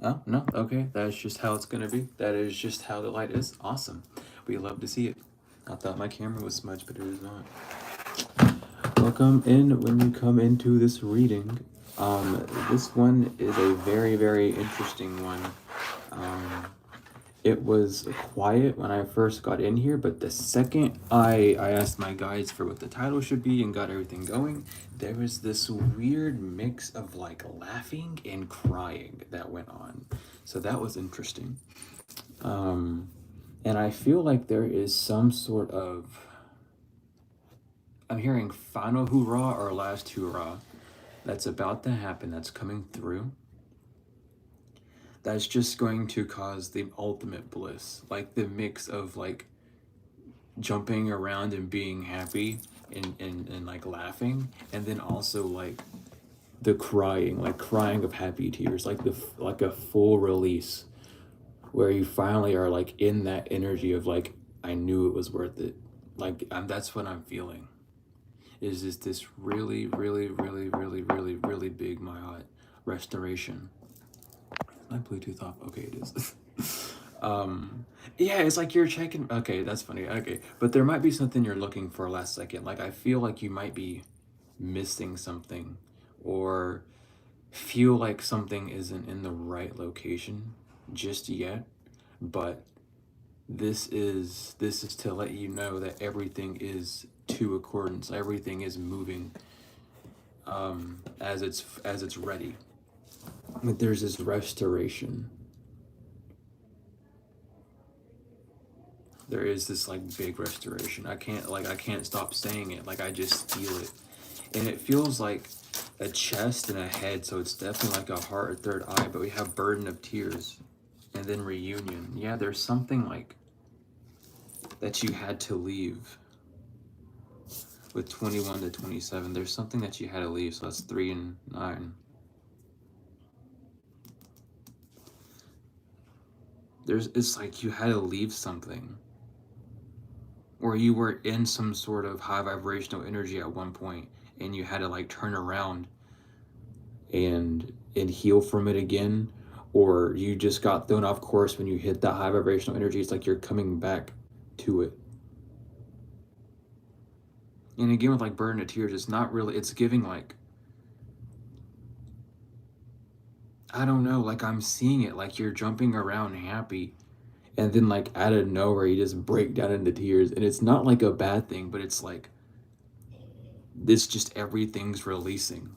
Oh, no, okay, that's just how it's gonna be. That is just how the light is. Awesome. We love to see it. I thought my camera was smudged, but it is not. Welcome in when you come into this reading. This one is a very, very interesting one. It was quiet when I first got in here, but the second I asked my guides for what the title should be and got everything going, there was this weird mix of like laughing and crying that went on. So that was interesting. And I feel like there is some sort of, I'm hearing final hoorah or last hoorah that's about to happen, that's coming through. That's just going to cause the ultimate bliss. Like the mix of like jumping around and being happy and like laughing. And then also like the crying, like crying of happy tears, like a full release where you finally are like in that energy of like, I knew it was worth it. Like that's what I'm feeling. Is just this really, really, really, really, really, really big Mayat restoration. Is my Bluetooth off? Okay, it is. Yeah, it's like you're checking. Okay, that's funny. Okay, but there might be something you're looking for last second. Like I feel like you might be missing something, or feel like something isn't in the right location just yet. But this is to let you know that everything is to accordance. Everything is moving as it's ready. Like there's this restoration. There is this like big restoration. I can't stop saying it. Like I just feel it. And it feels like a chest and a head, so it's definitely like a heart or third eye, but we have burden of tears and then reunion. Yeah, there's something like that you had to leave with 21 to 27. There's something that you had to leave, so that's 3 and 9. It's like you had to leave something, or you were in some sort of high vibrational energy at one point and you had to like turn around and heal from it again, or you just got thrown off course when you hit that high vibrational energy. It's like you're coming back to it. And again with like burden of tears, it's not really, it's giving like, I don't know, like I'm seeing it like you're jumping around happy, and then like out of nowhere you just break down into tears, and it's not like a bad thing, but it's like this, just everything's releasing.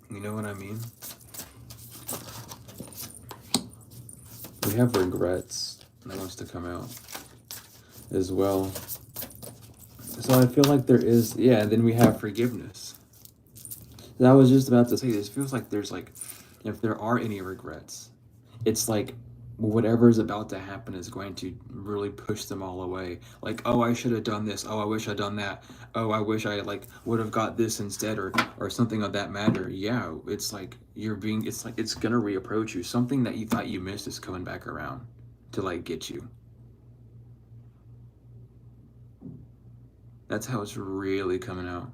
You know what I mean? We have regrets that wants to come out as well. So I feel like there is, yeah, and then we have forgiveness. And I was just about to say, this feels like there's like, if there are any regrets, it's like whatever's about to happen is going to really push them all away. Like, oh, I should have done this. Oh, I wish I'd done that. Oh, I wish I like would have got this instead, or something of that matter. Yeah, it's like it's like it's gonna reapproach you. Something that you thought you missed is coming back around to like get you. That's how it's really coming out.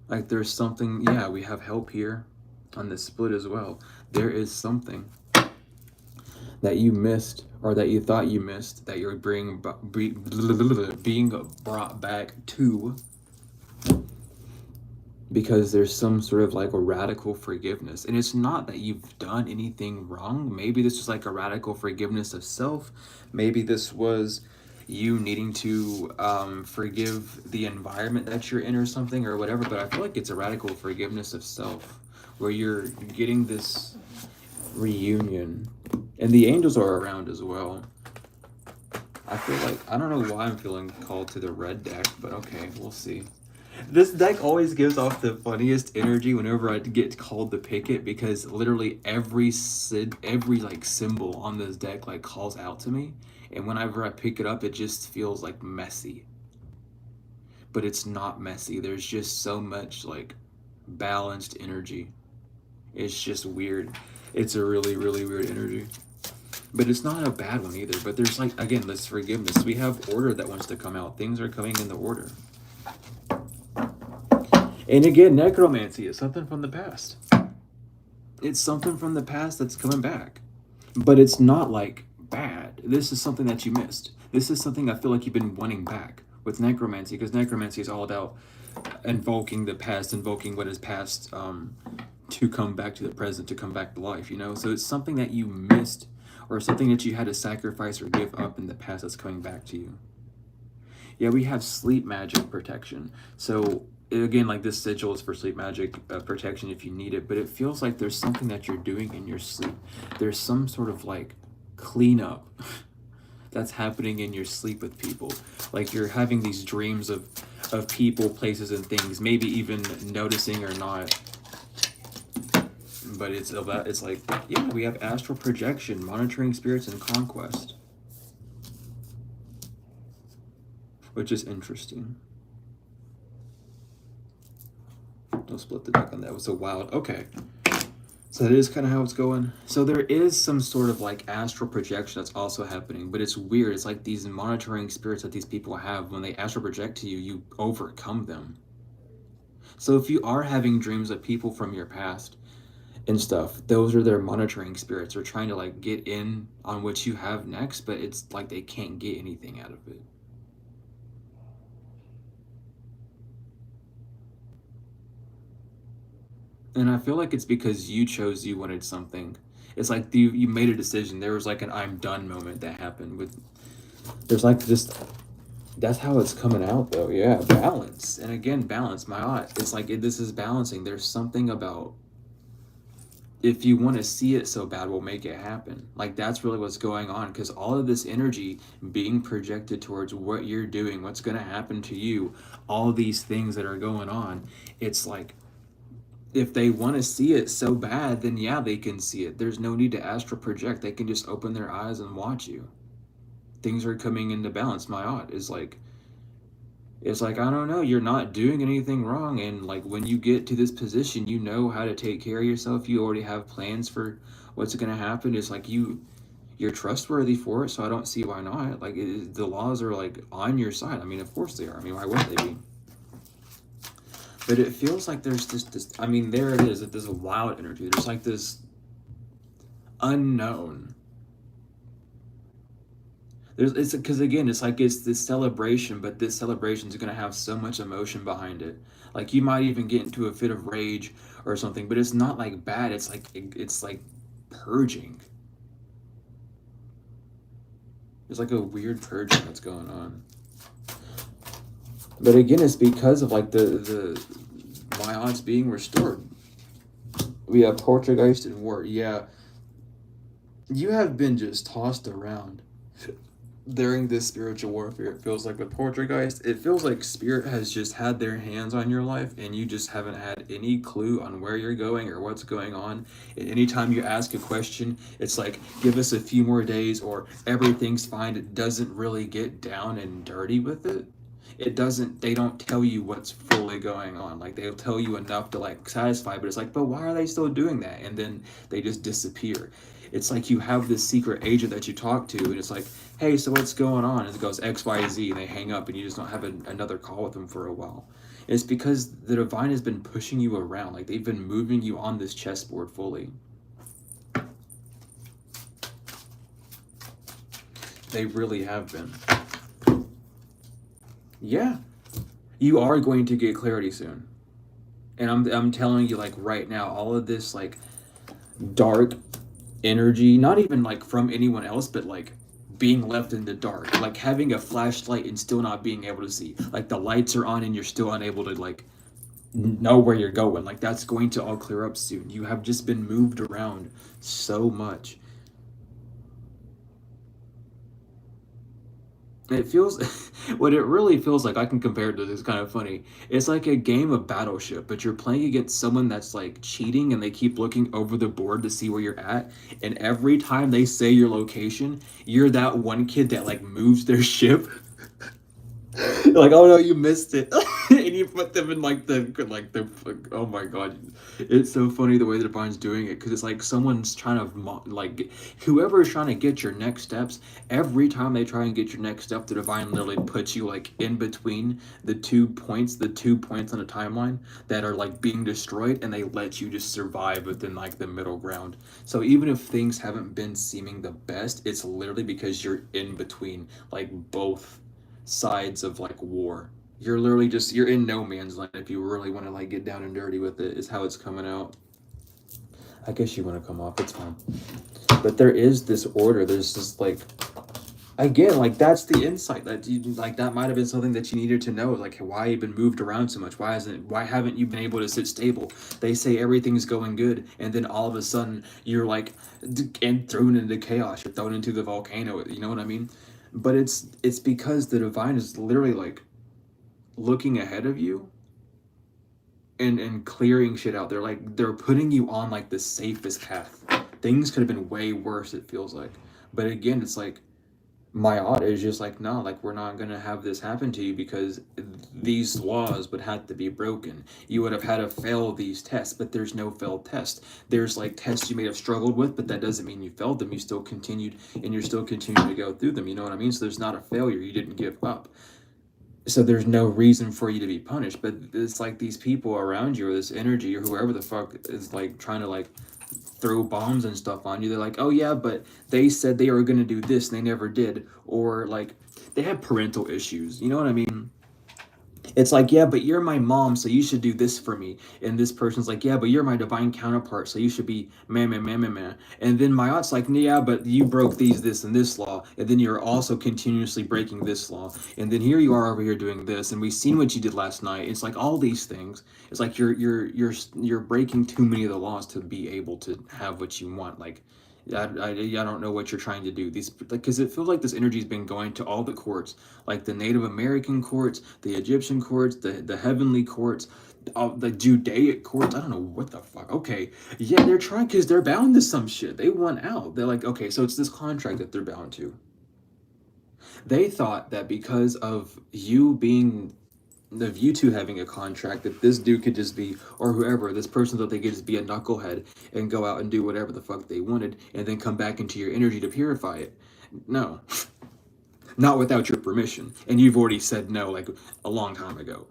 Like there's something, yeah, we have help here on this split as well. There is something that you missed, or that you thought you missed, that you're being brought back to, because there's some sort of like a radical forgiveness. And it's not that you've done anything wrong. Maybe this was like a radical forgiveness of self. Maybe this was you needing to forgive the environment that you're in or something or whatever. But I feel like it's a radical forgiveness of self, where you're getting this reunion. And the angels are around as well. I feel like, I don't know why I'm feeling called to the red deck, but okay, we'll see. This deck always gives off the funniest energy whenever I get called to pick it, because literally every like symbol on this deck like calls out to me, and whenever I pick it up, it just feels like messy. But it's not messy. There's just so much like balanced energy. It's just weird. It's a really, really weird energy. But it's not a bad one either. But there's like, again, this forgiveness. We have order that wants to come out. Things are coming into order. And again, necromancy is something from the past. It's something from the past that's coming back. But it's not like bad. This is something that you missed. This is something I feel like you've been wanting back with necromancy, because necromancy is all about invoking the past, invoking what is past, to come back to the present, to come back to life, you know? So it's something that you missed, or something that you had to sacrifice or give up in the past that's coming back to you. Yeah, we have sleep magic protection. So again, like this sigil is for sleep magic protection if you need it, but it feels like there's something that you're doing in your sleep. There's some sort of like cleanup that's happening in your sleep with people. Like you're having these dreams of people, places, and things, maybe even noticing or not. But it's about, it's like, yeah, we have astral projection, monitoring spirits, and conquest, which is interesting. Don't split the deck on that. It was so wild. Okay. So that is kind of how it's going. So there is some sort of like astral projection that's also happening, but it's weird. It's like these monitoring spirits that these people have, when they astral project to you, you overcome them. So if you are having dreams of people from your past and stuff, those are their monitoring spirits. They're trying to like get in on what you have next, but it's like they can't get anything out of it. And I feel like it's because you chose, you wanted something. It's like you made a decision. There was like an I'm done moment that happened with, there's like just, that's how it's coming out though. Yeah, balance. And again, balance, my eye. It's like this is balancing. There's something about, if you want to see it so bad, we'll make it happen. Like that's really what's going on, because all of this energy being projected towards what you're doing, what's going to happen to you, all these things that are going on, it's like, if they want to see it so bad, then yeah, they can see it. There's no need to astral project. They can just open their eyes and watch you. Things are coming into balance. My aunt is like, it's like, I don't know, you're not doing anything wrong. And like when you get to this position, you know how to take care of yourself. You already have plans for what's going to happen. It's like you're trustworthy for it. So I don't see why not. Like the laws are like on your side. I mean, of course they are. I mean, why wouldn't they be? But it feels like there's this, I mean, there it is. There's a wild energy. There's like this unknown. It's because again, it's like it's this celebration, but this celebration is going to have so much emotion behind it. Like you might even get into a fit of rage or something, but it's not like bad. It's like purging. There's like a weird purging that's going on. But again, it's because of like the my odds being restored. We have Poltergeist and War. Yeah, you have been just tossed around during this spiritual warfare. It feels like with Poltergeist, it feels like Spirit has just had their hands on your life, and you just haven't had any clue on where you're going or what's going on. And anytime you ask a question, it's like, give us a few more days, or everything's fine. It doesn't really get down and dirty with it. They don't tell you what's fully going on. Like they'll tell you enough to like satisfy, but it's like, but why are they still doing that? And then they just disappear. It's like you have this secret agent that you talk to, and it's like, hey, so what's going on? And it goes XYZ, and they hang up, and you just don't have another call with them for a while. It's because the divine has been pushing you around. Like they've been moving you on this chessboard fully. They really have been. Yeah, you are going to get clarity soon. And I'm telling you, like right now, all of this like dark energy, not even like from anyone else, but like being left in the dark, like having a flashlight and still not being able to see, like the lights are on and you're still unable to like know where you're going. Like that's going to all clear up soon. You have just been moved around so much. It feels, what it really feels like, I can compare it to this, kind of funny. It's like a game of Battleship, but you're playing against someone that's like cheating and they keep looking over the board to see where you're at. And every time they say your location, you're that one kid that like moves their ship. Like, oh no, you missed it. And and you put them in like the oh my god, it's so funny the way the divine's doing it, because it's like someone's trying to like whoever is trying to get your next steps. Every time they try and get your next step, the divine literally puts you like in between the 2 points, the 2 points on the timeline that are like being destroyed, and they let you just survive within like the middle ground. So even if things haven't been seeming the best, it's literally because you're in between like both sides of like war. You're literally just, you're in no man's land if you really want to like get down and dirty with it, is how it's coming out. I guess you want to come off, it's fine. But there is this order, there's just like, again, like that's the insight that you like, that might have been something that you needed to know, like why you've been moved around so much, why haven't you been able to sit stable? They say everything's going good, and then all of a sudden you're like and thrown into chaos, you're thrown into the volcano, you know what I mean? But it's because the divine is literally like looking ahead of you and clearing shit out. They're like, they're putting you on like the safest path. Things could have been way worse, it feels like. But again, it's like my aunt is just like, no, like we're not gonna have this happen to you, because these laws would have to be broken. You would have had to fail these tests, but there's no failed test. There's like tests you may have struggled with, but that doesn't mean you failed them. You still continued, and you're still continuing to go through them. You know what I mean? So there's not a failure. You didn't give up. So there's no reason for you to be punished. But it's like these people around you, or this energy, or whoever the fuck is like trying to like throw bombs and stuff on you. They're like, oh yeah, but they said they were going to do this and they never did. Or like they have parental issues, you know what I mean? It's like, yeah, but you're my mom, so you should do this for me. And this person's like, yeah, but you're my divine counterpart, so you should be man, man, man, man, man. And then my aunt's like, yeah, but you broke these, this, and this law, and then you're also continuously breaking this law. And then here you are over here doing this, and we've seen what you did last night. It's like all these things. It's like you're breaking too many of the laws to be able to have what you want. Like I don't know what you're trying to do. These, because it feels like this energy has been going to all the courts, like the Native American courts, the Egyptian courts, the heavenly courts, the Judaic courts. I don't know what the fuck. Okay, yeah, they're trying, because they're bound to some shit. They want out. They're like, okay, so it's this contract that they're bound to. They thought that because of you being, of you two having a contract, that this dude could just be, or whoever, this person, that they could just be a knucklehead and go out and do whatever the fuck they wanted, and then come back into your energy to purify it. No. Not without your permission. And you've already said no, like, a long time ago.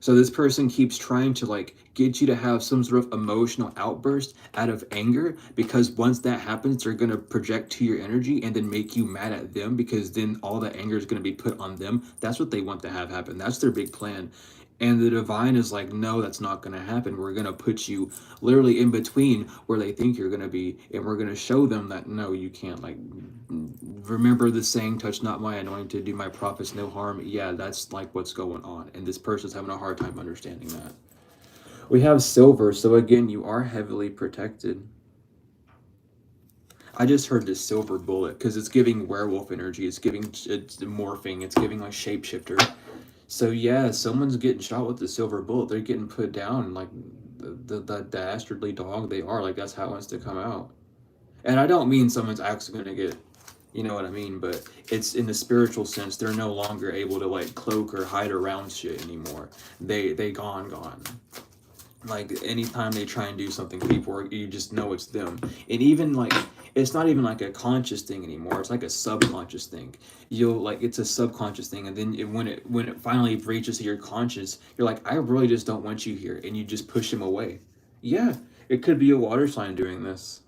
So this person keeps trying to like get you to have some sort of emotional outburst out of anger, because once that happens, they're going to project to your energy and then make you mad at them, because then all the anger is going to be put on them. That's what they want to have happen. That's their big plan. And the divine is like, no, that's not going to happen. We're going to put you literally in between where they think you're going to be, and we're going to show them that no, you can't. Like, remember the saying, touch not my anointed, do my prophets no harm. Yeah, that's like what's going on, and this person's having a hard time understanding that. We have silver, so again, you are heavily protected. I just heard this silver bullet because it's giving werewolf energy, it's morphing, it's giving like shapeshifter. So yeah, someone's getting shot with the silver bullet. They're getting put down like the dastardly dog they are. Like, that's how it wants to come out. And I don't mean someone's actually gonna get, you know what I mean, but it's in the spiritual sense. They're no longer able to like cloak or hide around shit anymore. They gone. Like, anytime they try and do something, people you just know it's them. And even like, it's not even like a conscious thing anymore. It's like a subconscious thing. You'll like, it's a subconscious thing, and then when it finally reaches your conscious, you're like, I really just don't want you here, and you just push him away. Yeah, it could be a water sign doing this.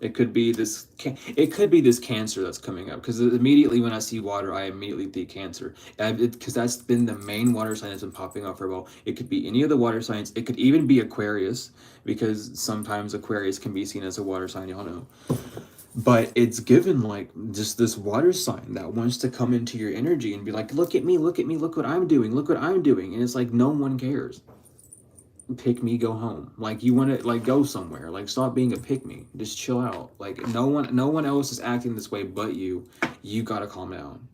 It could be this. It could be this Cancer that's coming up, because immediately when I see water, I immediately think Cancer, because that's been the main water sign that's been popping up for a while. It could be any of the water signs. It could even be Aquarius, because sometimes Aquarius can be seen as a water sign. Y'all know, but it's given like just this water sign that wants to come into your energy and be like, look at me, look at me, look what I'm doing, look what I'm doing, and it's like no one cares. Pick me, go home. Like, you want to like go somewhere, like stop being a pick me, just chill out. Like, no one else is acting this way but you gotta calm down.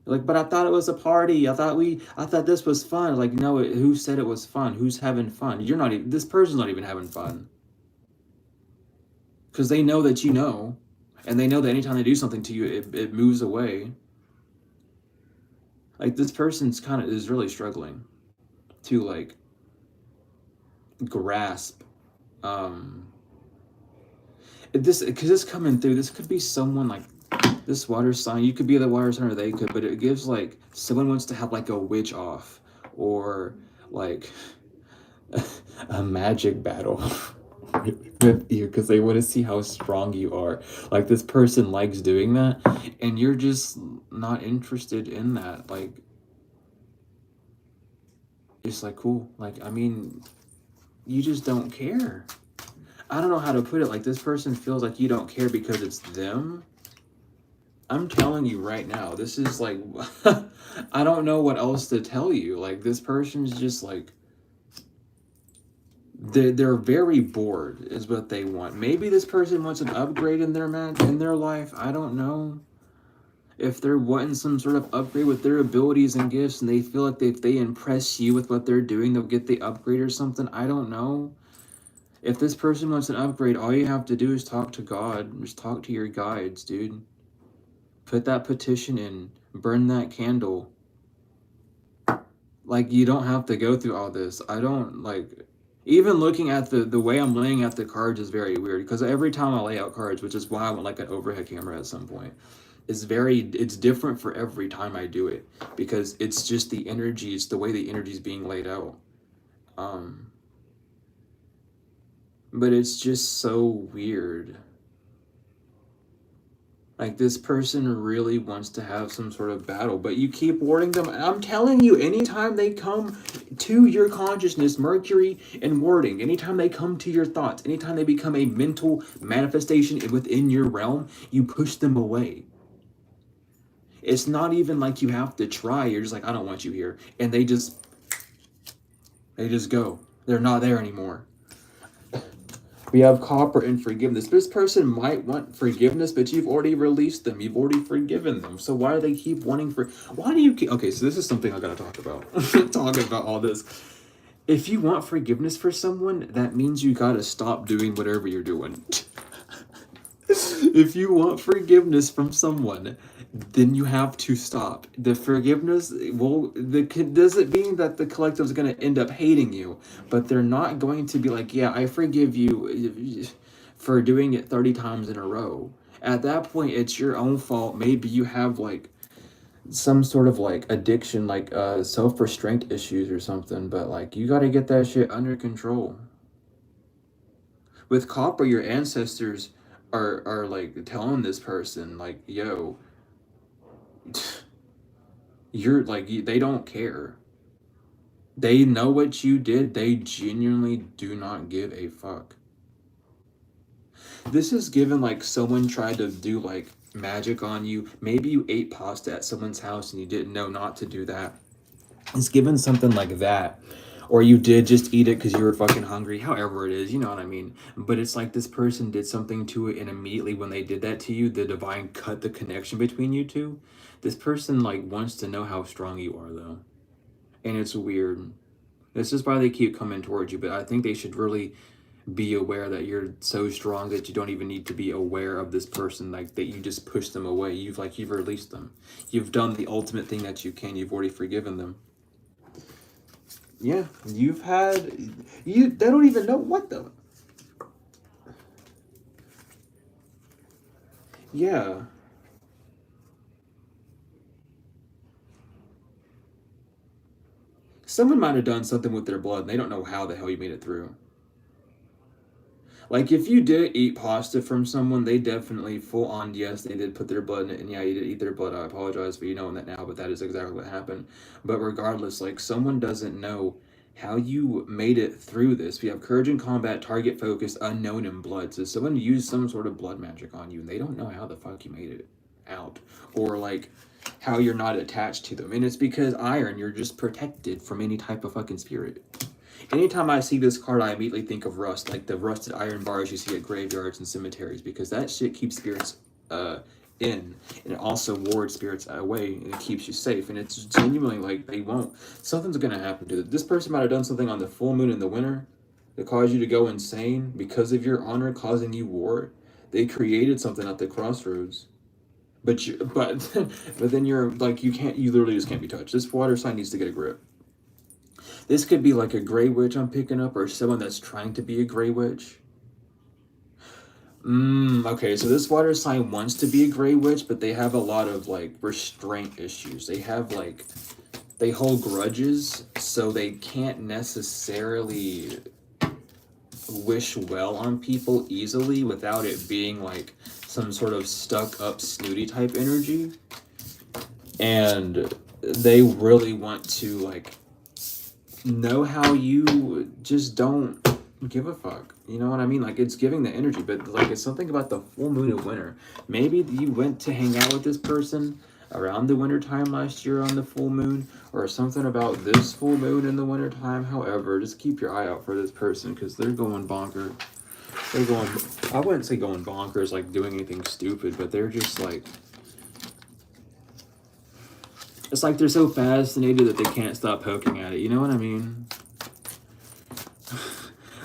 Like, but I thought it was a party, I thought this was fun. Like, no, who said it was fun? Who's having fun? You're not even, this person's not even having fun, because they know that you know, and they know that anytime they do something to you, it moves away. Like this person's kind of is really struggling to like grasp this, because it's coming through. This could be someone like this water sign. You could be the water sign or they could, but it gives like someone wants to have like a witch off or like a magic battle with you because they want to see how strong you are. Like this person likes doing that and you're just not interested in that. Like it's like cool. Like I mean, you just don't care. I don't know how to put it. Like this person feels like you don't care because it's them. I'm telling you right now, this is like I don't know what else to tell you. Like this person's just like they're very bored is what they want. Maybe this person wants an upgrade in their life. I don't know. If they're wanting some sort of upgrade with their abilities and gifts and they feel like if they impress you with what they're doing, they'll get the upgrade or something. I don't know. If this person wants an upgrade, all you have to do is talk to God. Just talk to your guides, dude. Put that petition in. Burn that candle. Like, you don't have to go through all this. I don't, like... Even looking at the way I'm laying out the cards is very weird. Because every time I lay out cards, which is why I want, like, an overhead camera at some point, it's different for every time I do it. Because it's just the energy, it's the way the energy is being laid out. But it's just so weird. Like, this person really wants to have some sort of battle, but you keep warding them. I'm telling you, anytime they come to your consciousness, Mercury and warding, anytime they come to your thoughts, anytime they become a mental manifestation within your realm, you push them away. It's not even like you have to try. You're just like, I don't want you here. And they just go. They're not there anymore. We have copper and forgiveness. This person might want forgiveness, but you've already released them. You've already forgiven them. So why do they keep wanting why do you keep... Okay, so this is something I gotta talk about. Talking about all this. If you want forgiveness for someone, that means you gotta stop doing whatever you're doing. If you want forgiveness from someone, then you have to stop. The forgiveness doesn't mean that the collective is going to end up hating you, but they're not going to be like, yeah, I forgive you for doing it 30 times in a row. At that point, it's your own fault. Maybe you have like some sort of like addiction, like self-restraint issues or something, but like you got to get that shit under control. With copper, your ancestors are like telling this person like, yo, you're like, they don't care. They know what you did. They genuinely do not give a fuck. This is given like someone tried to do like magic on you. Maybe you ate pasta at someone's house and you didn't know not to do that. It's given something like that. Or you did just eat it because you were fucking hungry, however it is, you know what I mean? But it's like this person did something to it and immediately when they did that to you, the divine cut the connection between you two. This person like wants to know how strong you are though. And it's weird. This is why they keep coming towards you, but I think they should really be aware that you're so strong that you don't even need to be aware of this person, like that you just push them away. You've released them. You've done the ultimate thing that you can. You've already forgiven them. Yeah, they don't even know what the... Yeah. Someone might have done something with their blood and they don't know how the hell you made it through. Like, if you did eat pasta from someone, they definitely full on, yes, they did put their blood in it, and yeah, you did eat their blood. I apologize for you knowing that now, but that is exactly what happened. But regardless, like, someone doesn't know how you made it through this. We have courage in combat, target focus, unknown, and blood. So someone used some sort of blood magic on you, and they don't know how the fuck you made it out. Or, like, how you're not attached to them. And it's because iron, you're just protected from any type of fucking spirit. Anytime I see this card, I immediately think of rust, like the rusted iron bars you see at graveyards and cemeteries, because that shit keeps spirits in, and it also wards spirits away, and it keeps you safe, and it's genuinely like they won't. Something's gonna happen to it. This person might have done something on the full moon in the winter that caused you to go insane because of your honor causing you war. They created something at the crossroads, but then you're like, you literally just can't be touched. This water sign needs to get a grip. This could be like a gray witch I'm picking up, or someone that's trying to be a gray witch. Okay, so this water sign wants to be a gray witch, but they have a lot of like restraint issues. They have like, they hold grudges, so they can't necessarily wish well on people easily without it being like some sort of stuck up snooty type energy. And they really want to like know how you just don't give a fuck. You know what I mean? Like, it's giving the energy, but like, it's something about the full moon of winter. Maybe you went to hang out with this person around the winter time last year on the full moon, or something about this full moon in the winter time. However, just keep your eye out for this person, because they're going bonkers. They're going, I wouldn't say going bonkers like doing anything stupid, but they're just like, it's like they're so fascinated that they can't stop poking at it. You know what I mean?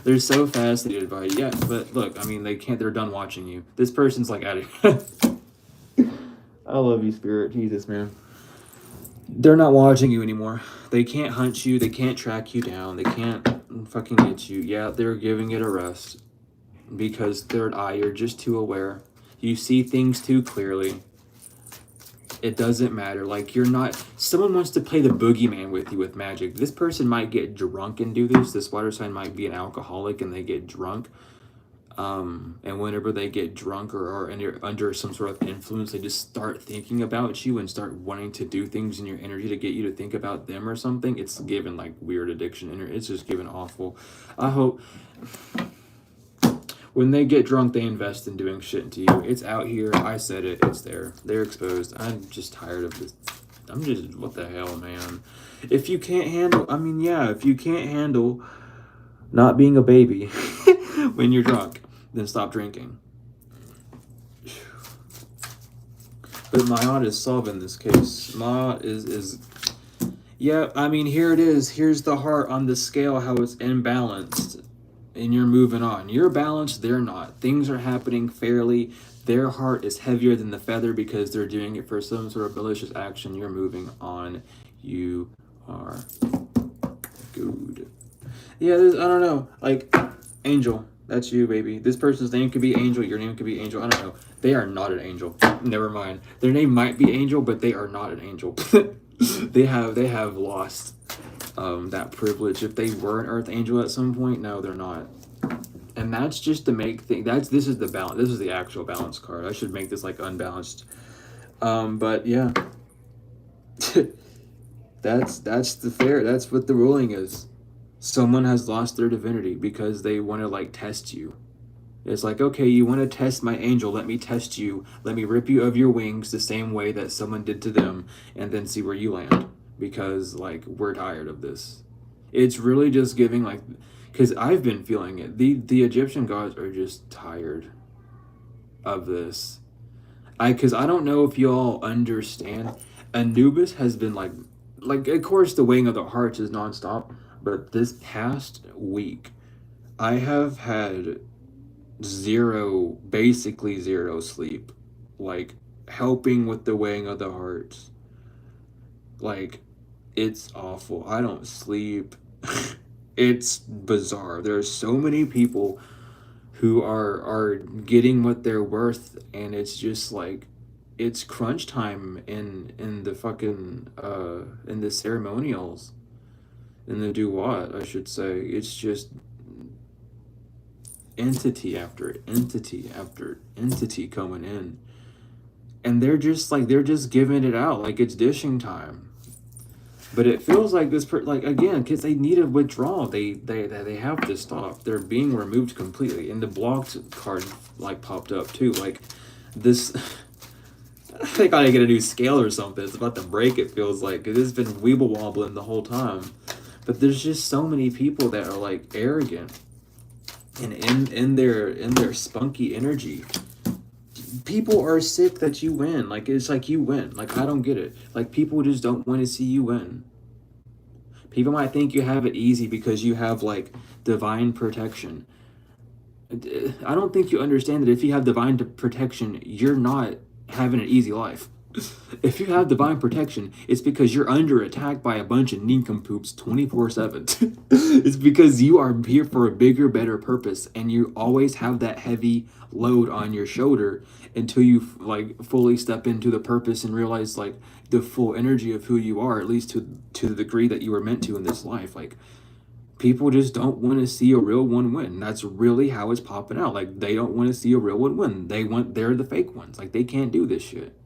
They're so fascinated by it. Yeah, but look, I mean, they can't, they're done watching you. This person's like out of here. I love you, Spirit. Jesus, man. They're not watching you anymore. They can't hunt you. They can't track you down. They can't fucking get you. Yeah, they're giving it a rest. Because third eye, you're just too aware. You see things too clearly. It doesn't matter. Like, you're not, someone wants to play the boogeyman with you with magic. This person might get drunk and do this. This water sign might be an alcoholic and they get drunk. And whenever they get drunk or are under some sort of influence, they just start thinking about you and start wanting to do things in your energy to get you to think about them or something. It's given like weird addiction, and it's just given awful. I hope when they get drunk, they invest in doing shit into you. It's out here. I said it. It's there. They're exposed. I'm just tired of this. I'm just, what the hell, man? If you can't handle, I mean, yeah, if you can't handle not being a baby when you're drunk, then stop drinking. But Mayat is solving this case. Mayat is, yeah, I mean, here it is. Here's the heart on the scale, how it's imbalanced. And you're moving on. You're balanced, they're not. Things are happening fairly. Their heart is heavier than the feather because they're doing it for some sort of malicious action. You're moving on. You are good. Yeah, I don't know. Like, Angel, that's you, baby. This person's name could be Angel. Your name could be Angel. I don't know. They are not an angel. Never mind. Their name might be Angel, but they are not an angel. They have lost that privilege. If they were an earth angel at some point, no, they're not. And that's just to make things, this is the balance. This is the actual balance card. I should make this like unbalanced. But yeah. that's what the ruling is. Someone has lost their divinity because they want to like test you. It's like, okay, you want to test my angel, let me test you. Let me rip you of your wings the same way that someone did to them, and then see where you land. Because like, we're tired of this. It's really just giving like, because I've been feeling it. The Egyptian gods are just tired of this. Because I don't know if y'all understand. Anubis has been like, of course the weighing of the hearts is nonstop, but this past week, I have had basically zero sleep. Like, helping with the weighing of the hearts. Like, it's awful. I don't sleep. It's bizarre. There are so many people who are getting what they're worth, and it's just like, it's crunch time in the fucking in the ceremonials, in the do what, I should say. It's just entity after entity after entity coming in, and they're just giving it out like it's dishing time. But it feels like this, like, again, because they need a withdrawal. They have to stop. They're being removed completely. And the blocked card, like, popped up, too. Like, this, I gotta get a new scale or something. It's about to break, it feels like. It has been weeble wobbling the whole time. But there's just so many people that are, like, arrogant. And in their spunky energy. People are sick that you win. Like, it's like you win. Like, I don't get it. Like, people just don't want to see you win. People might think you have it easy because you have, like, divine protection. I don't think you understand that if you have divine protection, you're not having an easy life. If you have divine protection, it's because you're under attack by a bunch of nincompoops 24/7. It's because you are here for a bigger, better purpose, and you always have that heavy load on your shoulder until you like fully step into the purpose and realize like the full energy of who you are, at least to the degree that you were meant to in this life. Like people just don't want to see a real one win. That's really how it's popping out. Like they don't want to see a real one win. They're the fake ones. Like they can't do this shit.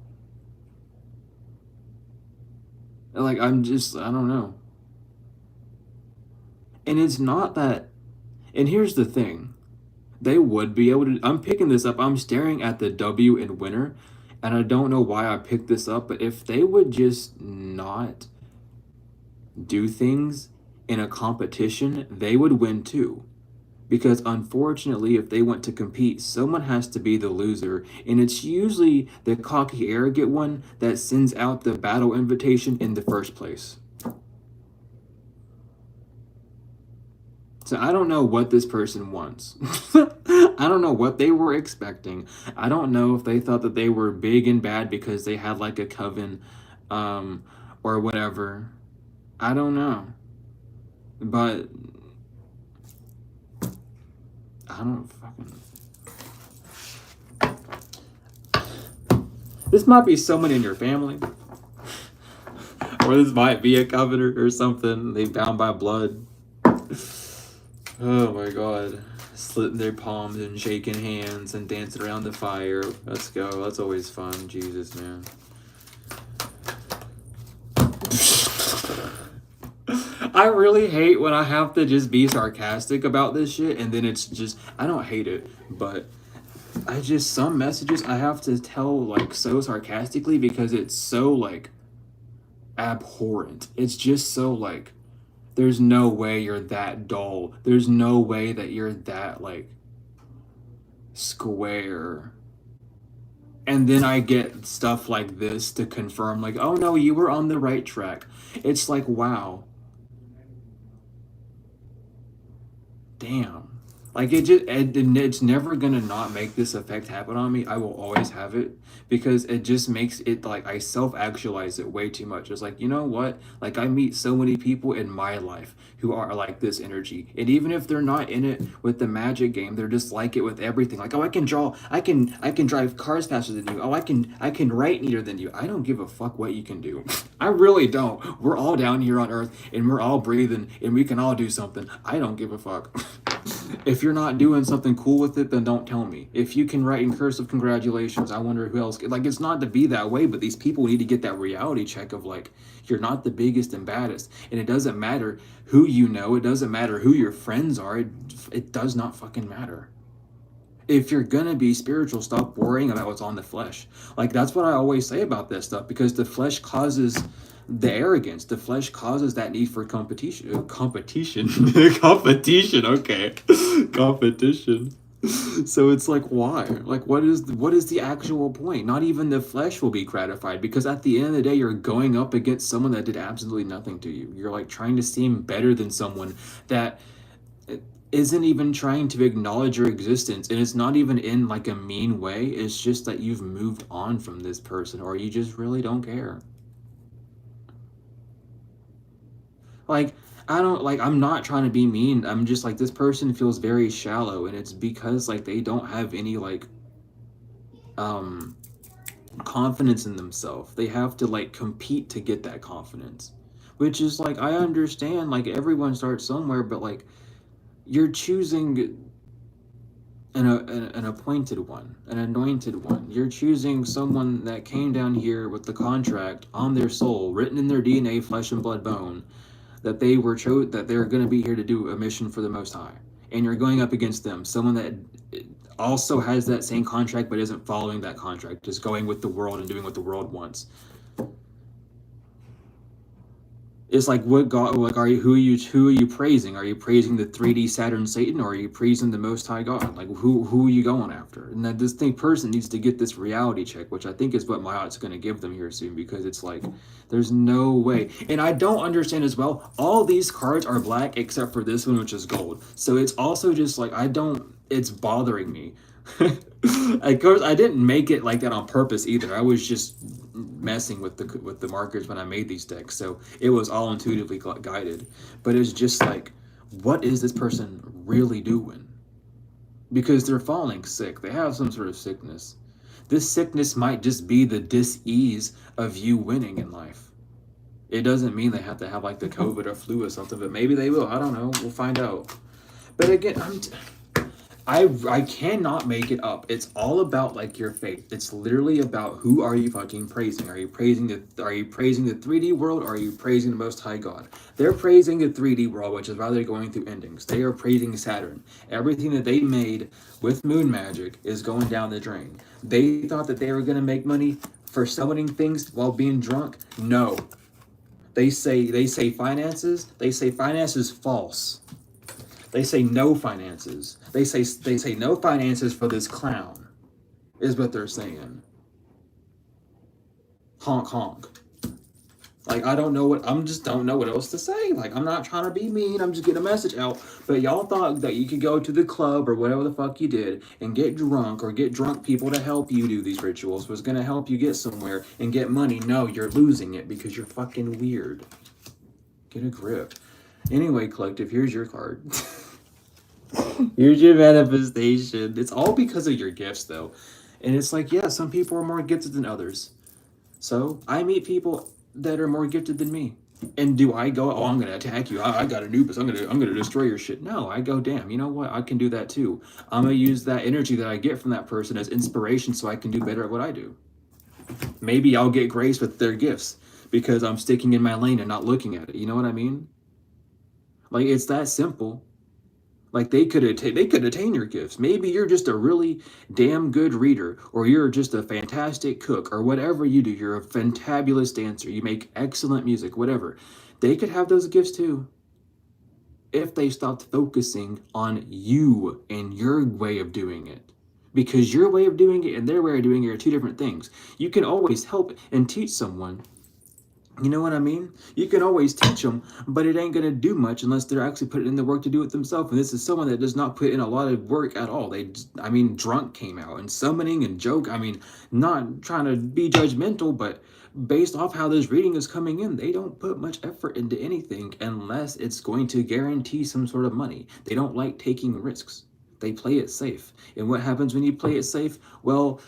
Like I don't know. And it's not that, and here's the thing. They would be able to, I'm picking this up. I'm staring at the W in winter, and I don't know why I picked this up, but if they would just not do things in a competition, they would win too. Because unfortunately, if they want to compete, someone has to be the loser. And it's usually the cocky, arrogant one that sends out the battle invitation in the first place. So I don't know what this person wants. I don't know what they were expecting. I don't know if they thought that they were big and bad because they had like a coven or whatever. I don't know. But I don't fucking... This might be someone in your family. Or this might be a covenant or something. They bound by blood. Oh my god. Slitting their palms and shaking hands and dancing around the fire. Let's go. That's always fun. Jesus, man. I really hate when I have to just be sarcastic about this shit, and then it's just, I don't hate it, but I just, some messages I have to tell like so sarcastically because it's so like abhorrent. It's just so like, there's no way you're that dull. There's no way that you're that like square. And then I get stuff like this to confirm like, oh no, you were on the right track. It's like, wow. Damn. Like it's never gonna not make this effect happen on me. I will always have it because it just makes it like I self-actualize it way too much. It's like, you know what? Like I meet so many people in my life who are like this energy. And even if they're not in it with the magic game, they're just like it with everything. Like, oh, I can draw, I can drive cars faster than you. Oh, I can write neater than you. I don't give a fuck what you can do. I really don't. We're all down here on Earth and we're all breathing and we can all do something. I don't give a fuck. If you're not doing something cool with it, then don't tell me. If you can write in cursive, congratulations. I wonder who else. Like, it's not to be that way, but these people need to get that reality check of like, you're not the biggest and baddest. And it doesn't matter who you know. It doesn't matter who your friends are. It does not fucking matter. If you're gonna be spiritual, stop worrying about what's on the flesh. Like, that's what I always say about this stuff, because the flesh causes the arrogance. The flesh causes that need for competition. Competition. Okay. Competition. So it's like, why? Like, what is the actual point? Not even the flesh will be gratified, because at the end of the day, you're going up against someone that did absolutely nothing to you. You're like trying to seem better than someone that isn't even trying to acknowledge your existence, and it's not even in like a mean way. It's just that you've moved on from this person, or you just really don't care. Like, I don't, like, I'm not trying to be mean. I'm just like, this person feels very shallow, and it's because like they don't have any like confidence in themselves. They have to like compete to get that confidence, which is like, I understand, like everyone starts somewhere, but like you're choosing an appointed one, an anointed one. You're choosing someone that came down here with the contract on their soul, written in their DNA, flesh and blood, bone, that they were that they're going to be here to do a mission for the Most High. And you're going up against them, someone that also has that same contract but isn't following that contract, just going with the world and doing what the world wants. It's like, what God, like, who are you praising? Are you praising the 3D Saturn Satan, or are you praising the Most High God? Like, who are you going after? And that this person needs to get this reality check, which I think is what Mayat's going to give them here soon, because it's like, there's no way. And I don't understand as well, all these cards are black except for this one, which is gold. So it's also just like, I don't it's bothering me. Of course, I didn't make it like that on purpose either. I was just messing with the markers when I made these decks, so it was all intuitively guided. But it's just like, what is this person really doing? Because they're falling sick. They have some sort of sickness. This sickness might just be the dis-ease of you winning in life. It doesn't mean they have to have like the COVID or flu or something, but maybe they will. I don't know. We'll find out. But again, I cannot make it up. It's all about like your faith. It's literally about who are you fucking praising? Are you praising the 3D world, or are you praising the Most High God? They're praising the 3D world, which is why they're going through endings. They are praising Saturn. Everything that they made with moon magic is going down the drain. They thought that they were gonna make money for summoning things while being drunk. No. They say finances. They say finances false. They say no finances. They say no finances for this clown, is what they're saying. Honk honk. Like, I don't know don't know what else to say. Like, I'm not trying to be mean. I'm just getting a message out. But y'all thought that you could go to the club or whatever the fuck you did and get drunk, or get drunk people to help you do these rituals was gonna help you get somewhere and get money. No, you're losing it because you're fucking weird. Get a grip. Anyway, collective, here's your card. Here's your manifestation. It's all because of your gifts, though. And it's like, yeah, some people are more gifted than others. So I meet people that are more gifted than me. And do I go, oh, I'm gonna attack you. I got Anubis. I'm gonna destroy your shit. No, I go, damn, you know what? I can do that too. I'm gonna use that energy that I get from that person as inspiration so I can do better at what I do. Maybe I'll get grace with their gifts because I'm sticking in my lane and not looking at it. You know what I mean? Like, it's that simple. Like, they could attain your gifts. Maybe you're just a really damn good reader, or you're just a fantastic cook, or whatever you do. You're a fantabulous dancer. You make excellent music, whatever. They could have those gifts too, if they stopped focusing on you and your way of doing it. Because your way of doing it and their way of doing it are two different things. You can always help and teach someone. You know what I mean? You can always teach them, but it ain't gonna do much unless they're actually putting in the work to do it themselves. And this is someone that does not put in a lot of work at all. Drunk came out, and summoning and joke. Not trying to be judgmental, but based off how this reading is coming in, they don't put much effort into anything unless it's going to guarantee some sort of money. They don't like taking risks. They play it safe. And what happens when you play it safe? Well,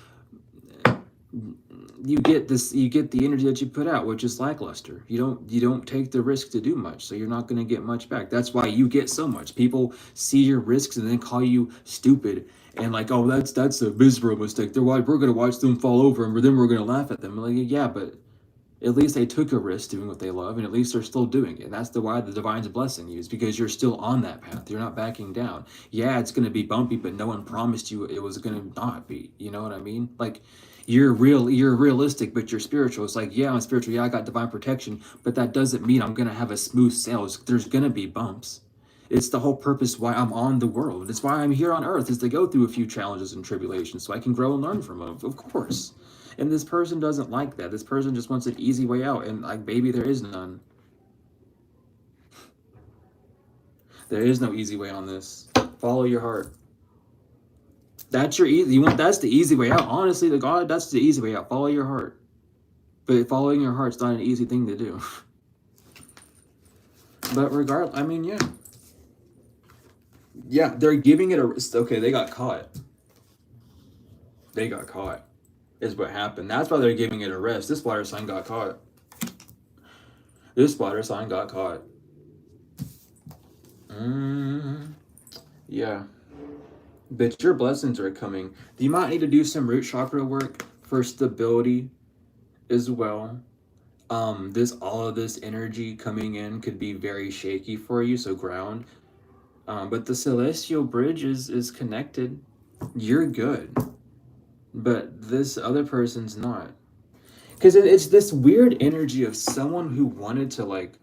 you get the energy that you put out, which is lackluster. You don't take the risk to do much, so you're not going to get much back. That's why you get so much. People see your risks and then call you stupid and like, oh, that's a miserable mistake. We're going to watch them fall over and then we're going to laugh at them. Like, yeah, but at least they took a risk doing what they love, and at least they're still doing it. And that's why the divine's blessing you, is because you're still on that path. You're not backing down. Yeah, it's going to be bumpy, but no one promised you it was going to not be. You know what I mean? Like, you're realistic, but you're spiritual. It's like, yeah, I'm spiritual. Yeah, I got divine protection, but that doesn't mean I'm going to have a smooth sail. There's going to be bumps. It's the whole purpose why I'm on the world. It's why I'm here on earth, is to go through a few challenges and tribulations so I can grow and learn from them, of course. And this person doesn't like that. This person just wants an easy way out. And like, baby, there is none. There is no easy way on this. Follow your heart. That's that's the easy way out. Honestly, to God, that's the easy way out. Follow your heart. But following your heart's not an easy thing to do. But regardless, yeah. Yeah, they're giving it a risk. Okay, they got caught. They got caught. Is what happened. That's why they're giving it a rest. This water sign got caught. Yeah. But your blessings are coming. You might need to do some root chakra work for stability as well. All of this energy coming in could be very shaky for you, so ground. But the celestial bridge is connected. You're good. But this other person's not. Because it's this weird energy of someone who wanted to, like,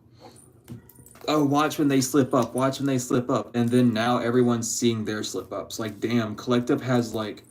oh, watch when they slip up, and then now everyone's seeing their slip ups. Like, damn, collective has like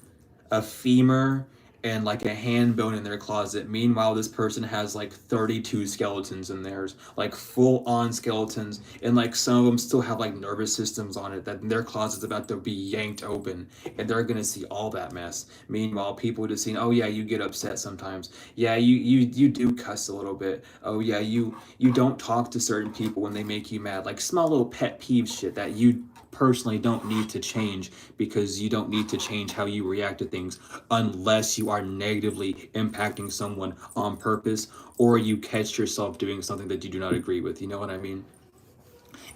a femur and like a hand bone in their closet. Meanwhile, this person has like 32 skeletons in theirs, like full on skeletons, and like some of them still have like nervous systems on it that their closet's about to be yanked open, and they're gonna see all that mess. Meanwhile, people just seeing, oh yeah, you get upset sometimes. Yeah, you do cuss a little bit. Oh yeah, you don't talk to certain people when they make you mad. Like small little pet peeve shit that you personally don't need to change, because you don't need to change how you react to things unless you are negatively impacting someone on purpose, or you catch yourself doing something that you do not agree with. You know what I mean?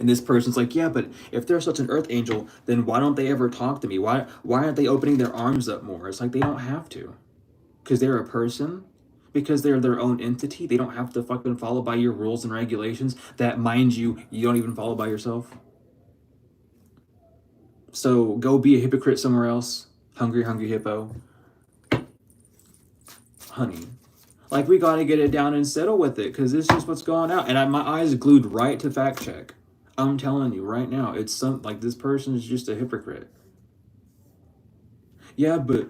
And this person's like, yeah, but if they're such an earth angel, then why don't they ever talk to me? Why aren't they opening their arms up more? It's like they don't have to, because they're a person, because they're their own entity. They don't have to fucking follow by your rules and regulations that, mind you, you don't even follow by yourself. So go be a hypocrite somewhere else. Hungry, hungry hippo. Honey. Like, we gotta get it down and settle with it, because this is what's going out. And my eyes glued right to fact check. I'm telling you right now, it's like this person is just a hypocrite. Yeah, but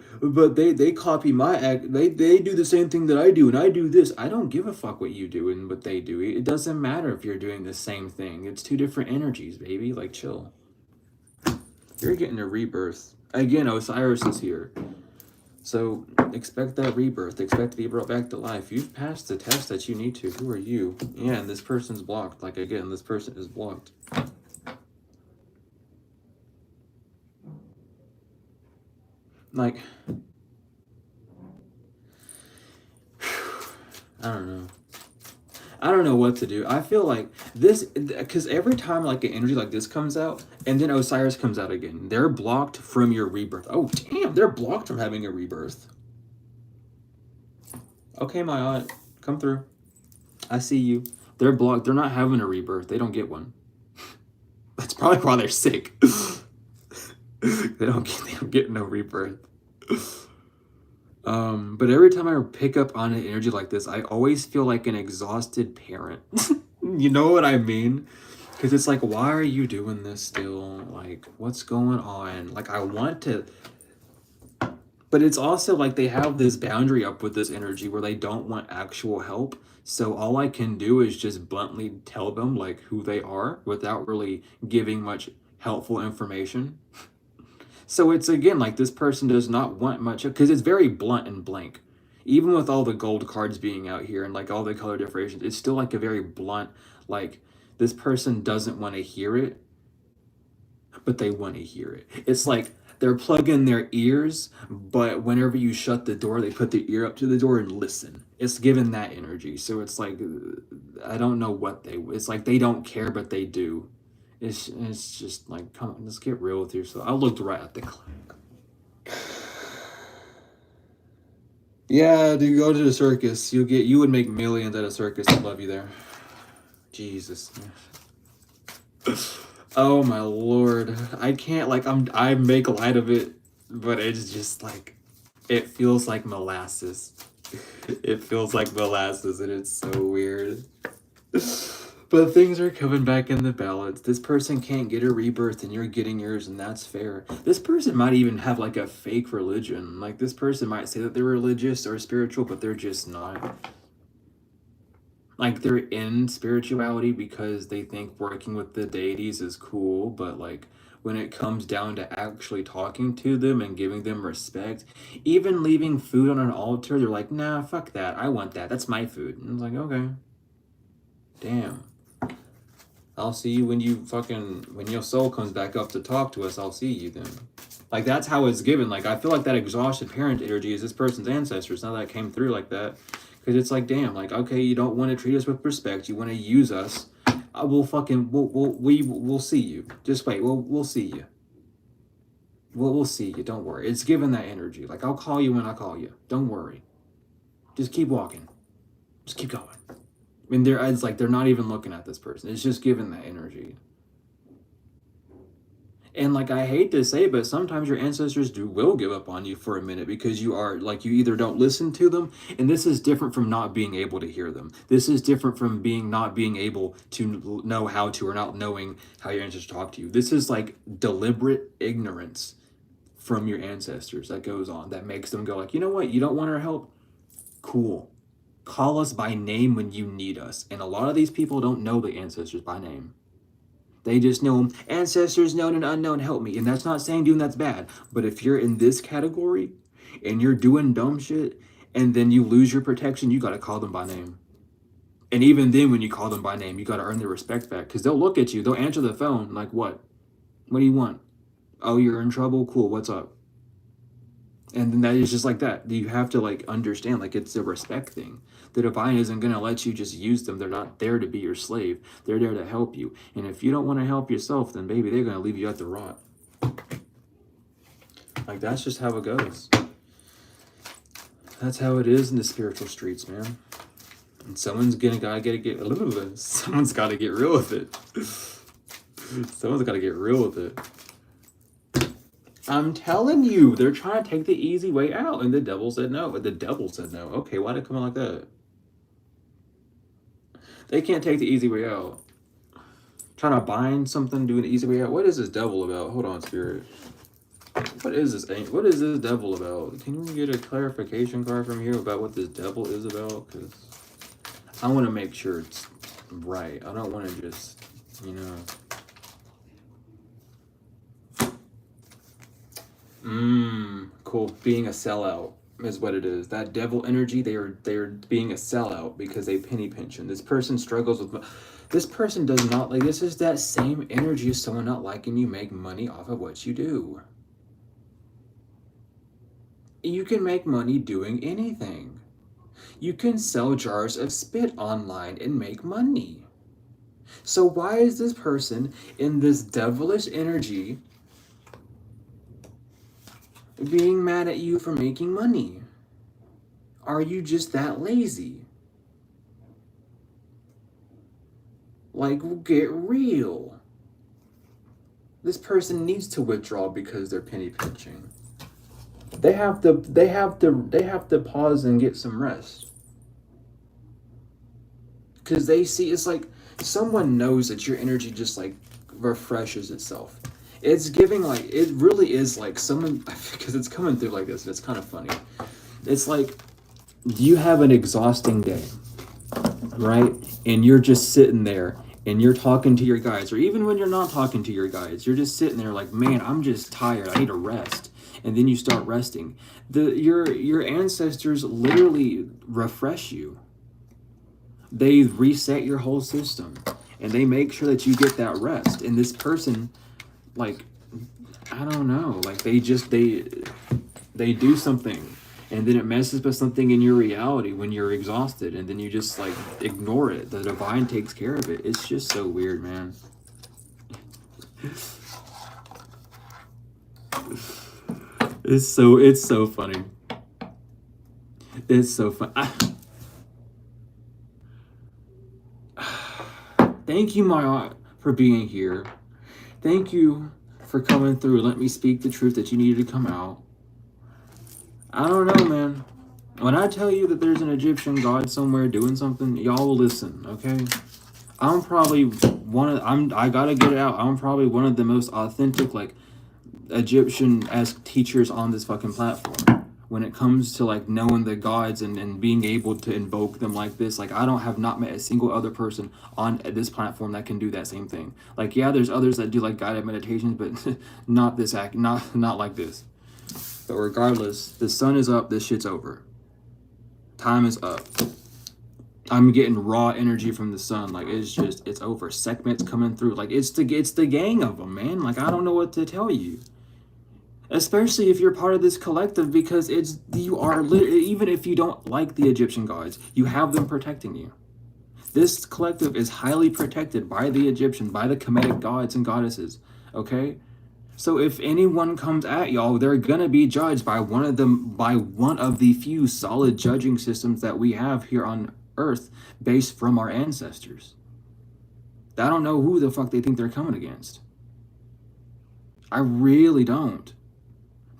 they copy my act. They do the same thing that I do, and I do this. I don't give a fuck what you do and what they do. It doesn't matter if you're doing the same thing. It's two different energies, baby. Like, chill. You're getting a rebirth. Again, Osiris is here. So expect that rebirth. Expect to be brought back to life. You've passed the test that you need to. Who are you? Yeah, and this person's blocked. Like, again, this person is blocked. Like, I don't know. I don't know what to do. I feel like this, because every time like an energy like this comes out, and then Osiris comes out again, they're blocked from your rebirth. Oh, damn, they're blocked from having a rebirth. Okay, my aunt, come through. I see you. They're blocked. They're not having a rebirth. They don't get one. That's probably why they're sick. They don't get no rebirth. But every time I pick up on an energy like this, I always feel like an exhausted parent. You know what I mean? Because it's like, why are you doing this still? Like, what's going on? Like, I want to... But it's also like they have this boundary up with this energy where they don't want actual help. So all I can do is just bluntly tell them, like, who they are without really giving much helpful information. So it's, again, like, this person does not want much, because it's very blunt and blank. Even with all the gold cards being out here and, like, all the color differentiations, it's still, like, a very blunt, like, this person doesn't want to hear it, but they want to hear it. It's like they're plugging their ears, but whenever you shut the door, they put the ear up to the door and listen. It's given that energy. So it's like, I don't know what it's like they don't care, but they do. It's just like, come on, let's get real with yourself. I looked right at the clock. Yeah, dude, go to the circus. You would make millions at a circus. I love you there. Jesus. Oh my lord. I can't, like, I make light of it, but it's just like, it feels like molasses. It feels like molasses, and it's so weird. But things are coming back in the balance. This person can't get a rebirth, and you're getting yours, and that's fair. This person might even have like a fake religion. Like, this person might say that they're religious or spiritual, but they're just not. Like, they're in spirituality because they think working with the deities is cool, but like, when it comes down to actually talking to them and giving them respect, even leaving food on an altar, they're like, nah, fuck that. I want that. That's my food. And it's like, okay. Damn. I'll see you when your soul comes back up to talk to us, I'll see you then. Like, that's how it's given. Like, I feel like that exhausted parent energy is this person's ancestors. Now that it came through like that. Because it's like, damn, like, okay, you don't want to treat us with respect. You want to use us. We'll see you. Just wait, we'll see you. We'll see you, don't worry. It's given that energy. Like, I'll call you when I call you. Don't worry. Just keep walking. Just keep going. I mean, it's like they're not even looking at this person. It's just giving that energy. And like, I hate to say it, but sometimes your ancestors will give up on you for a minute, because you are like, you either don't listen to them, and this is different from not being able to hear them. This is different from not being able to know how to, or not knowing how your ancestors talk to you. This is like deliberate ignorance from your ancestors that goes on, that makes them go like, you know what, you don't want our help? Cool. Call us by name when you need us. And a lot of these people don't know the ancestors by name. They just know them, ancestors known and unknown, help me. And that's not saying doing that's bad. But if you're in this category and you're doing dumb shit and then you lose your protection, you got to call them by name. And even then, when you call them by name, you got to earn their respect back, because they'll look at you, they'll answer the phone like, what? What do you want? Oh, you're in trouble? Cool, what's up? And then that is just like that. You have to like understand, like, it's a respect thing. The divine isn't going to let you just use them. They're not there to be your slave. They're there to help you. And if you don't want to help yourself, then baby, they're going to leave you at the rot. Like, that's just how it goes. That's how it is in the spiritual streets, man. And someone's someone's got to get real with it. Someone's got to get real with it. I'm telling you, they're trying to take the easy way out, and the devil said no. But the devil said no. Okay, why'd it come out like that? They can't take the easy way out. Trying to bind something, doing the easy way out. What is this devil about? Hold on, spirit. What is this devil about? Can we get a clarification card from here about what this devil is about? Because I want to make sure it's right. I don't want to just, you know. Cool. Being a sellout is what it is. That devil energy, they're being a sellout because they penny pinch. And this person struggles with, this person does not like, this is that same energy as someone not liking you make money off of what you do. You can make money doing anything. You can sell jars of spit online and make money. So why is this person in this devilish energy being mad at you for making money? Are you just that lazy? Like, get real. This person needs to withdraw because they're penny pinching. They have to pause and get some rest. Because they see, it's like someone knows that your energy just like refreshes itself. It's giving like, it really is like someone, because it's coming through like this, and it's kind of funny. It's like you have an exhausting day, right? And you're just sitting there and you're talking to your guides, or even when you're not talking to your guides, you're just sitting there like, man, I'm just tired. I need a rest. And then you start resting. Your ancestors literally refresh you. They reset your whole system, and they make sure that you get that rest. And this person, like, I don't know, like they do something, and then it messes with something in your reality when you're exhausted, and then you just like ignore it. The divine takes care of it. It's just so weird, man. It's so funny. It's so fun. Thank you, Maya, for being here. Thank you for coming through. Let me speak the truth that you needed to come out. I don't know, man. When I tell you that there's an Egyptian god somewhere doing something, y'all will listen, okay? I'm probably I gotta get it out. I'm probably one of the most authentic, like, Egyptian-esque teachers on this fucking platform. When it comes to like knowing the gods and being able to invoke them like this, like I have not met a single other person on this platform that can do that same thing. Like, yeah, there's others that do like guided meditations, but not like this. But regardless, the sun is up, this shit's over. Time is up. I'm getting raw energy from the sun. Like, it's over. Sekhmet's coming through. Like, it's the gang of them, man. Like, I don't know what to tell you. Especially if you're part of this collective, because you are even if you don't like the Egyptian gods, you have them protecting you. This collective is highly protected by the Egyptian, by the Kemetic gods and goddesses. Okay, so if anyone comes at y'all, they're gonna be judged by one of the few solid judging systems that we have here on Earth, based from our ancestors. I don't know who the fuck they think they're coming against. I really don't.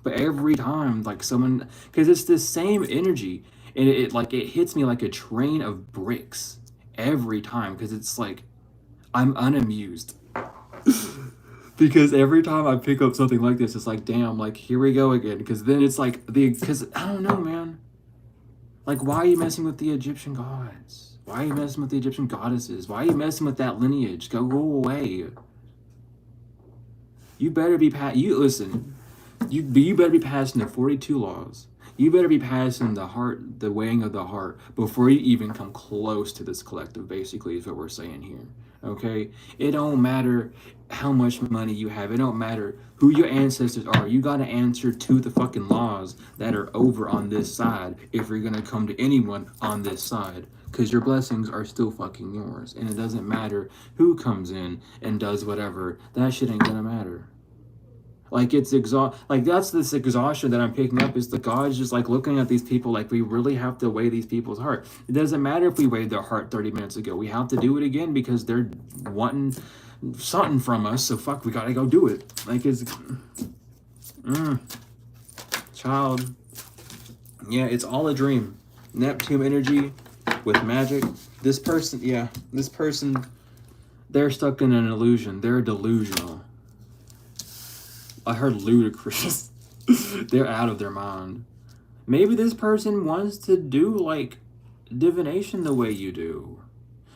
But every time, like, someone, because it's the same energy, and it hits me like a train of bricks every time, because it's like I'm unamused. Because every time I pick up something like this, it's like, damn, like, here we go again. Because then it's like, because I don't know, man. Like, why are you messing with the Egyptian gods? Why are you messing with the Egyptian goddesses? Why are you messing with that lineage? Go away. You better be, listen, you better be passing the 42 laws. You better be passing the weighing of the heart before you even come close to this collective, basically, is what we're saying here. Okay? It don't matter how much money you have. It don't matter who your ancestors are. You got to answer to the fucking laws that are over on this side if you're going to come to anyone on this side. Because your blessings are still fucking yours. And it doesn't matter who comes in and does whatever. That shit ain't going to matter. Like, it's like, that's this exhaustion that I'm picking up, is the gods just like looking at these people like we really have to weigh these people's heart. It doesn't matter if we weighed their heart 30 minutes ago. We have to do it again because they're wanting something from us. So fuck, we gotta go do it. Like, it's child. Yeah, it's all a dream. Neptune energy with magic. This person, they're stuck in an illusion. They're delusional. I heard ludicrous. They're out of their mind. Maybe this person wants to do like divination the way you do.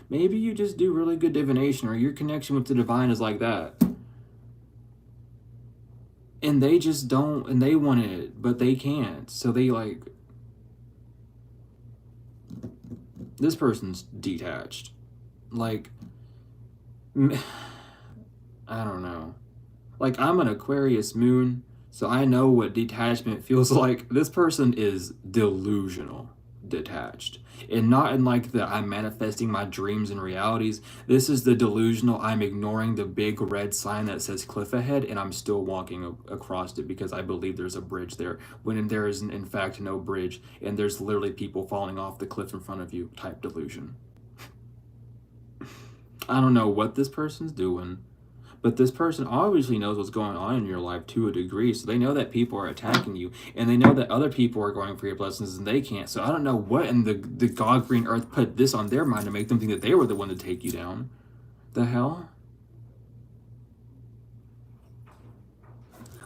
Maybe you just do really good divination, or your connection with the divine is like that. And they just don't, and they want it, but they can't. So they like, this person's detached. Like, I don't know. Like, I'm an Aquarius moon, so I know what detachment feels like. This person is delusional detached. And not in like the I'm manifesting my dreams and realities. This is the delusional I'm ignoring the big red sign that says cliff ahead, and I'm still walking across it because I believe there's a bridge there, when there is in fact no bridge, and there's literally people falling off the cliff in front of you type delusion. I don't know what this person's doing. But this person obviously knows what's going on in your life to a degree. So they know that people are attacking you. And they know that other people are going for your blessings and they can't. So I don't know what in the God green earth put this on their mind to make them think that they were the one to take you down. The hell?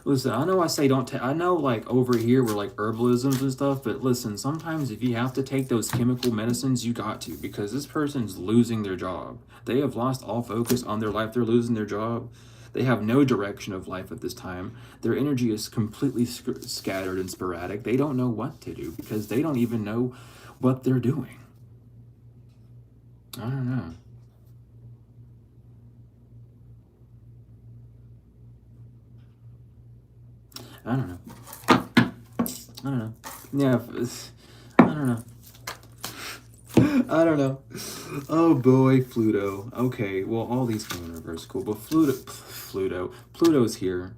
Listen, I know I say don't take... I know, like, over here we're like herbalisms and stuff. But listen, sometimes if you have to take those chemical medicines, you got to. Because this person's losing their job. They have lost all focus on their life. They're losing their job. They have no direction of life at this time. Their energy is completely scattered and sporadic. They don't know what to do because they don't even know what they're doing. I don't know. I don't know. Yeah, I don't know. I don't know. Oh boy, Pluto. Okay, well, all these come in reverse. Cool, but Pluto's here.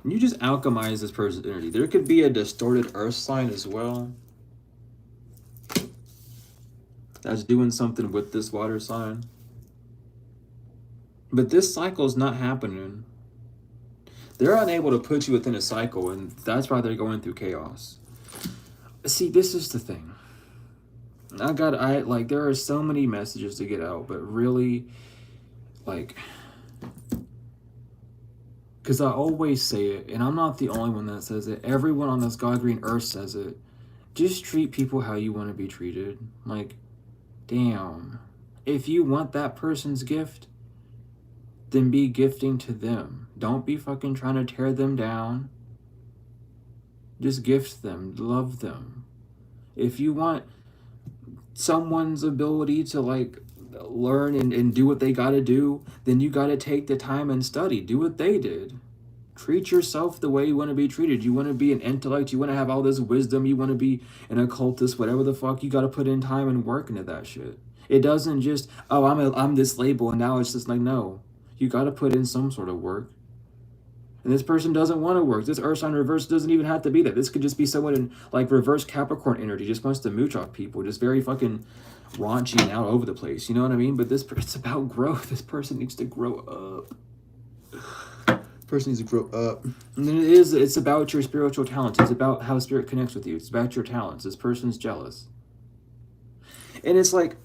You just alchemize this person's energy. There could be a distorted earth sign as well that's doing something with this water sign. But this cycle is not happening. They're unable to put you within a cycle, and that's why they're going through chaos. See, this is the thing. Like, there are so many messages to get out, but really, like, because I always say it, and I'm not the only one that says it. Everyone on this God green earth says it. Just treat people how you want to be treated. Like, damn. If you want that person's gift, then be gifting to them. Don't be fucking trying to tear them down. Just gift them. Love them. If you want someone's ability to, like, learn and do what they gotta do, then you gotta take the time and study. Do what they did. Treat yourself the way you want to be treated. You want to be an intellect. You want to have all this wisdom. You want to be an occultist. Whatever the fuck, you gotta put in time and work into that shit. It doesn't just, oh, I'm this label, and now it's just like, no. You gotta put in some sort of work. And this person doesn't want to work. This earth sign reverse doesn't even have to be that. This could just be someone in, like, reverse Capricorn energy, just wants to mooch off people, just very fucking raunchy and out over the place. You know what I mean? But it's about growth. This person needs to grow up. Person needs to grow up. And then it's about your spiritual talents. It's about how spirit connects with you. It's about your talents. This person's jealous. And it's like,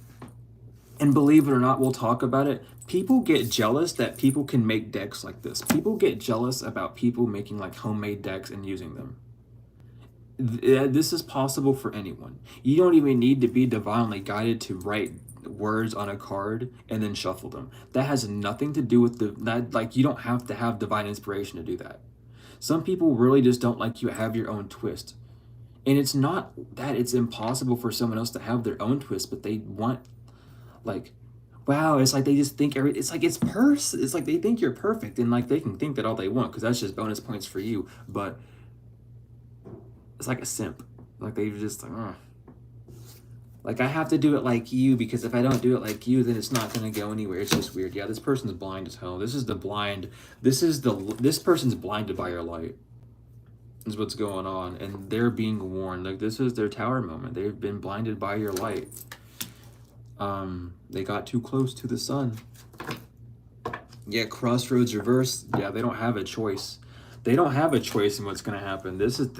And believe it or not, we'll talk about it. People get jealous that people can make decks like this. People get jealous about people making like homemade decks and using them. This is possible for anyone. You don't even need to be divinely guided to write words on a card and then shuffle them. That has nothing to do with that. Like, you don't have to have divine inspiration to do that. Some people really just don't like you have your own twist. And it's not that it's impossible for someone else to have their own twist, but they want, like, wow, it's like they just think it's like it's like they think you're perfect, and like they can think that all they want because that's just bonus points for you, but it's like a simp. Like they just like I have to do it like you because if I don't do it like you, then it's not gonna go anywhere. It's just weird. Yeah, this person's blind as hell. This person's blinded by your light. Is what's going on, and they're being warned. Like this is their tower moment. They've been blinded by your light. They got too close to the sun. Yeah, crossroads reverse. Yeah, they don't have a choice. They don't have a choice in what's going to happen. This is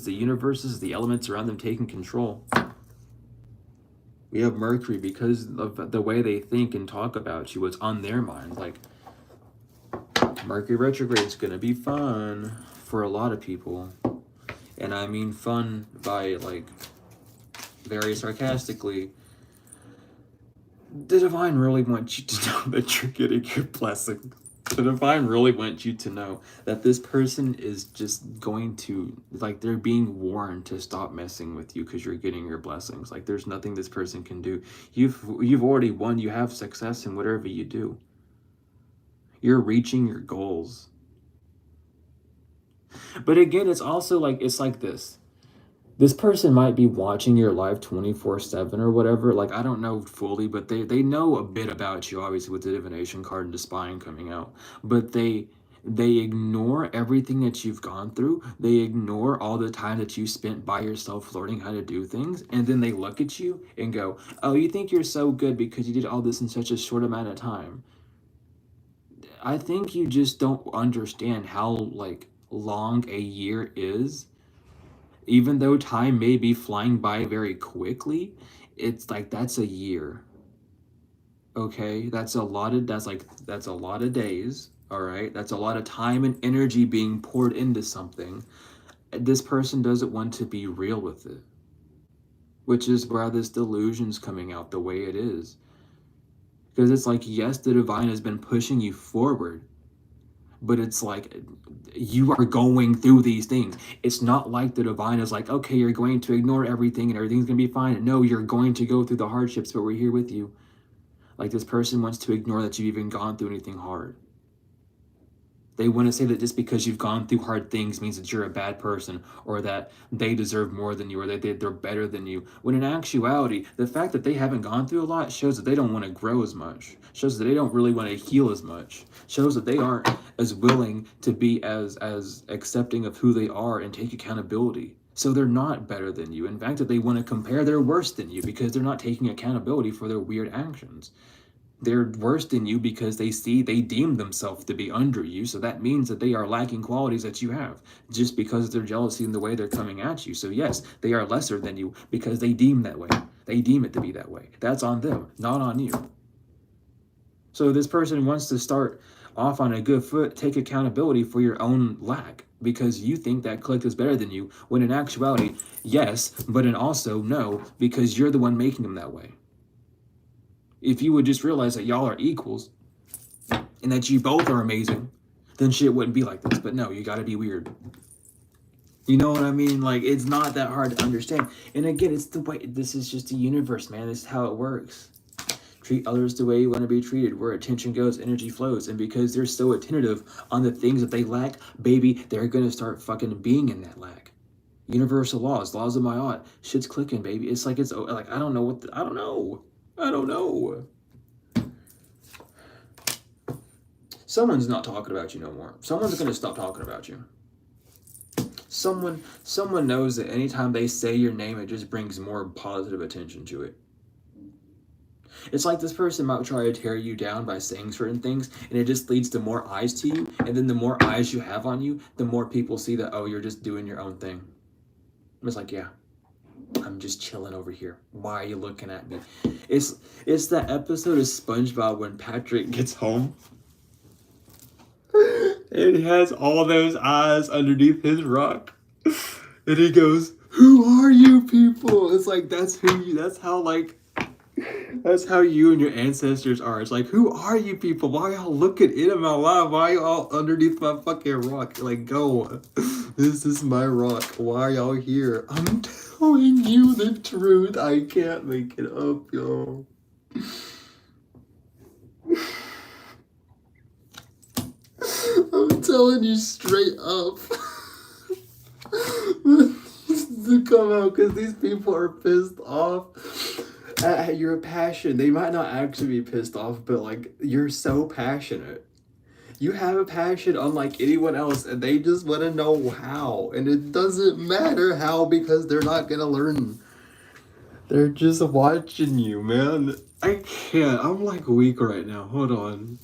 the universe, this is the elements around them taking control. We have Mercury because of the way they think and talk about you, what's on their mind. Like, Mercury retrograde is going to be fun for a lot of people. And I mean fun by, like, very sarcastically. The divine really wants you to know that you're getting your blessing. The divine really wants you to know that this person is just going to, like, they're being warned to stop messing with you because you're getting your blessings. Like, there's nothing this person can do. You've already won. You have success in whatever you do. You're reaching your goals. But again, it's also like, it's like this. This person might be watching your live 24/7 or whatever. Like, I don't know fully, but they know a bit about you, obviously, with the divination card and the spine coming out. But they ignore everything that you've gone through. They ignore all the time that you spent by yourself learning how to do things. And then they look at you and go, oh, you think you're so good because you did all this in such a short amount of time. I think you just don't understand how, like, long a year is. Even though time may be flying by very quickly, it's like that's a year. Okay, that's a lot of days. All right, that's a lot of time and energy being poured into something. This person doesn't want to be real with it, which is where this delusion's coming out the way it is. Because it's like, yes, the divine has been pushing you forward, but it's like you are going through these things. It's not like the divine is like, okay, you're going to ignore everything and everything's going to be fine. No, you're going to go through the hardships, but we're here with you. Like, this person wants to ignore that you've even gone through anything hard. They want to say that just because you've gone through hard things means that you're a bad person, or that they deserve more than you, or that they're better than you. When in actuality, the fact that they haven't gone through a lot shows that they don't want to grow as much, shows that they don't really want to heal as much, shows that they aren't as willing to be as accepting of who they are and take accountability. So they're not better than you. In fact, that they want to compare, they're worse than you because they're not taking accountability for their weird actions. They're worse than you because they deem themselves to be under you. So that means that they are lacking qualities that you have just because of their jealousy and the way they're coming at you. So yes, they are lesser than you because they deem that way. They deem it to be that way. That's on them, not on you. So this person wants to start off on a good foot, take accountability for your own lack because you think that clique is better than you, when in actuality, yes, but in also no, because you're the one making them that way. If you would just realize that y'all are equals and that you both are amazing, then shit wouldn't be like this. But no, you gotta be weird. You know what I mean? Like, it's not that hard to understand. And again, it's the way, this is just the universe, man. This is how it works. Treat others the way you want to be treated. Where attention goes, energy flows. And because they're so attentive on the things that they lack, baby, they're gonna start fucking being in that lack. Universal laws of Ma'at. Shit's clicking, baby. It's like, I don't know. I don't know. Someone's not talking about you no more. Someone's going to stop talking about you. Someone knows that anytime they say your name, it just brings more positive attention to it. It's like this person might try to tear you down by saying certain things, and it just leads to more eyes to you. And then the more eyes you have on you, the more people see that, oh, you're just doing your own thing. It's like, yeah. I'm just chilling over here. Why are you looking at me? It's that episode of SpongeBob when Patrick gets home. And he has all those eyes underneath his rock. And he goes, "Who are you people?" It's like that's how you and your ancestors are. It's like, who are you people? Why y'all looking into my life? Why y'all underneath my fucking rock? Like, go. This is my rock. Why are y'all here? I'm telling you the truth. I can't make it up, y'all. I'm telling you straight up. To come out because these people are pissed off at your passion. They might not actually be pissed off, but like, you're so passionate. You have a passion unlike anyone else, and they just want to know how. And it doesn't matter how because they're not gonna learn. They're just watching you, man. I can't. I'm like weak right now. Hold on.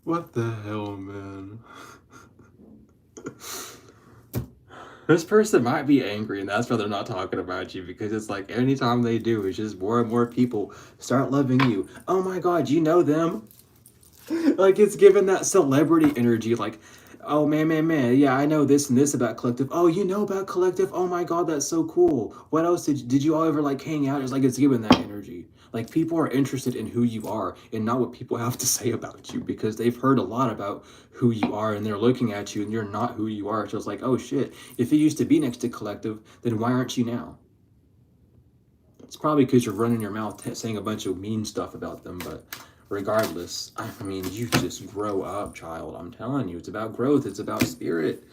What the hell, man? This person might be angry, and that's why they're not talking about you, because it's like anytime they do, it's just more and more people start loving you. Oh my god, you know them? Like, it's given that celebrity energy, like, oh man, yeah, I know this and this about Collective. Oh, you know about Collective? Oh my god, that's so cool. What else did you all ever like hang out? It's like, it's given that energy. Like, people are interested in who you are and not what people have to say about you, because they've heard a lot about who you are and they're looking at you and you're not who you are. So it's like, oh shit, if you used to be next to Collective, then why aren't you now? It's probably because you're running your mouth saying a bunch of mean stuff about them, but regardless, I mean, you just grow up, child. I'm telling you, it's about growth. It's about spirit.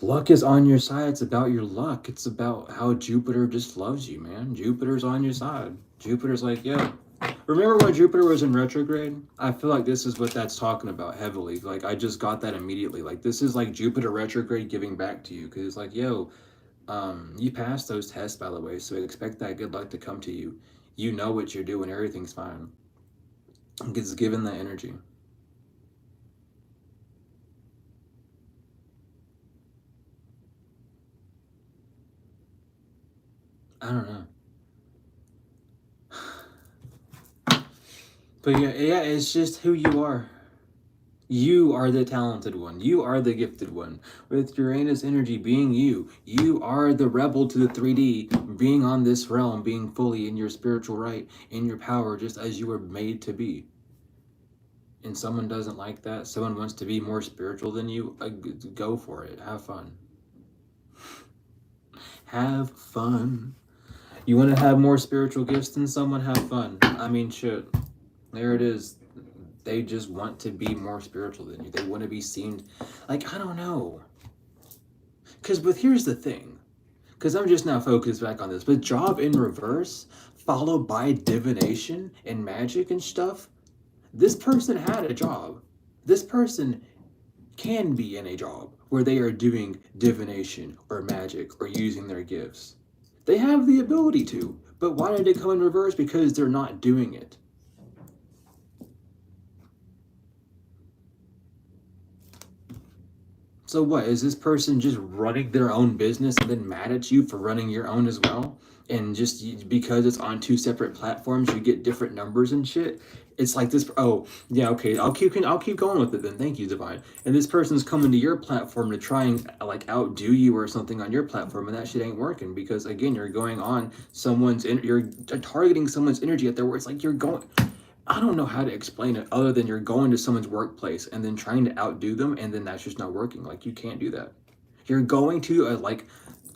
Luck is on your side. It's about your luck. It's about how Jupiter just loves you, man. Jupiter's on your side. Jupiter's like, yeah. Remember when Jupiter was in retrograde? I feel like this is what that's talking about heavily. Like, I just got that immediately. Like, this is like Jupiter retrograde giving back to you. Because it's like, yo, you passed those tests, by the way, so expect that good luck to come to you. You know what you're doing. Everything's fine. It's given that energy. I don't know. But yeah, it's just who you are. You are the talented one. You are the gifted one. With Uranus energy being you, you are the rebel to the 3D, being on this realm, being fully in your spiritual right, in your power, just as you were made to be. And someone doesn't like that, someone wants to be more spiritual than you, go for it. Have fun. Have fun. You want to have more spiritual gifts than someone? Have fun. I mean, shit. There it is. They just want to be more spiritual than you. They want to be seen. Like, I don't know. But here's the thing. Because I'm just now focused back on this. But job in reverse, followed by divination and magic and stuff. This person had a job. This person can be in a job where they are doing divination or magic or using their gifts. They have the ability to. But why did it come in reverse? Because they're not doing it. So what, is this person just running their own business and then mad at you for running your own as well? And just because it's on two separate platforms, you get different numbers and shit? It's like this, oh, yeah, okay, I'll keep going with it then, thank you, Divine. And this person's coming to your platform to try and like outdo you or something on your platform, and that shit ain't working because, again, you're going on you're targeting someone's energy at their work. It's like you're going... I don't know how to explain it other than you're going to someone's workplace and then trying to outdo them, and then that's just not working. Like, you can't do that. You're going to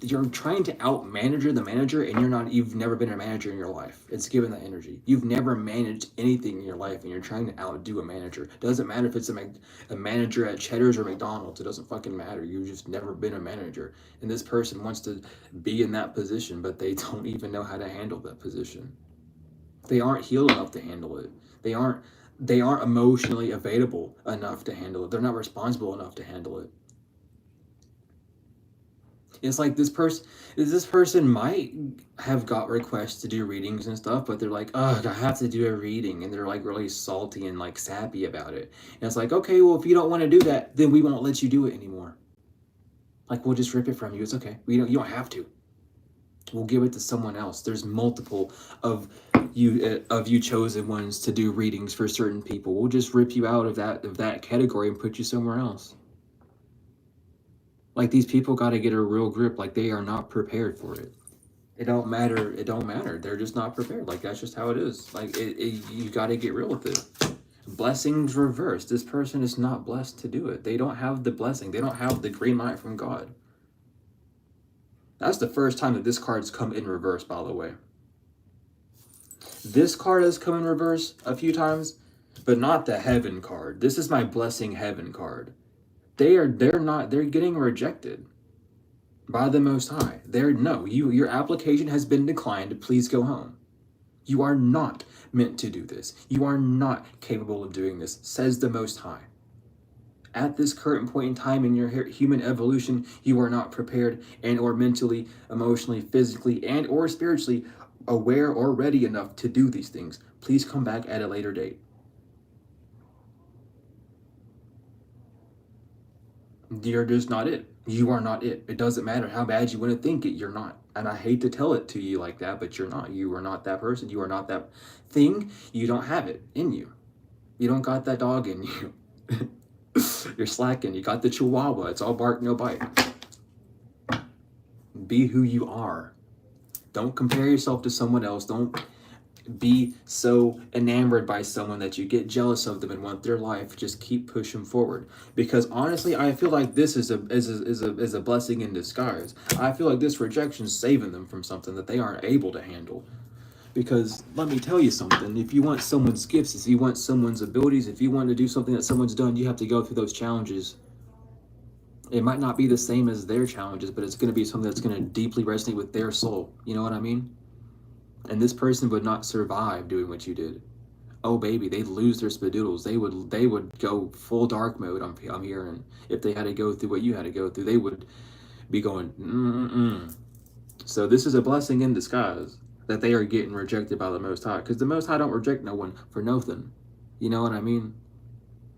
you're trying to out-manager the manager, and you've never been a manager in your life. It's given that energy. You've never managed anything in your life, and you're trying to outdo a manager. Doesn't matter if it's a manager at Cheddar's or McDonald's. It doesn't fucking matter. You've just never been a manager. And this person wants to be in that position, but they don't even know how to handle that position. They aren't healed enough to handle it. They aren't emotionally available enough to handle it. They're not responsible enough to handle it. It's like this person might have got requests to do readings and stuff, but they're like, ugh, I have to do a reading, and they're like really salty and like sappy about it. And it's like, okay, well, if you don't want to do that, then we won't let you do it anymore. Like, we'll just rip it from you. It's okay. You don't have to. We'll give it to someone else. There's multiple of you chosen ones to do readings for certain people. We'll just rip you out of that category and put you somewhere else. Like, these people got to get a real grip. Like, they are not prepared for it. It don't matter. It don't matter. They're just not prepared. Like, that's just how it is. Like, you got to get real with it. Blessings reversed. This person is not blessed to do it. They don't have the blessing. They don't have the green light from God. That's the first time that this card's come in reverse, by the way. This card has come in reverse a few times, but not the heaven card. This is my blessing heaven card. They're getting rejected by the Most High. Your application has been declined. Please go home. You are not meant to do this. You are not capable of doing this, says the Most High. At this current point in time in your human evolution, you are not prepared and or mentally, emotionally, physically, and or spiritually aware or ready enough to do these things. Please come back at a later date. You're just not it. You are not it. It doesn't matter how bad you want to think it, you're not. And I hate to tell it to you like that, but you're not. You are not that person. You are not that thing. You don't have it in you. You don't got that dog in you. You're slacking. You got the chihuahua. It's all bark, no bite. Be who you are. Don't compare yourself to someone else. Don't be so enamored by someone that you get jealous of them and want their life. Just keep pushing forward. Because honestly, I feel like this is a blessing in disguise. I feel like this rejection is saving them from something that they aren't able to handle. Because let me tell you something, if you want someone's gifts, if you want someone's abilities, if you want to do something that someone's done, you have to go through those challenges. It might not be the same as their challenges, but it's going to be something that's going to deeply resonate with their soul. You know what I mean? And this person would not survive doing what you did. Oh baby, they'd lose their spadoodles. They would go full dark mode. I'm hearing. If they had to go through what you had to go through, they would be going. So this is a blessing in disguise that they are getting rejected by the Most High, because the Most High don't reject no one for nothing. You know what I mean?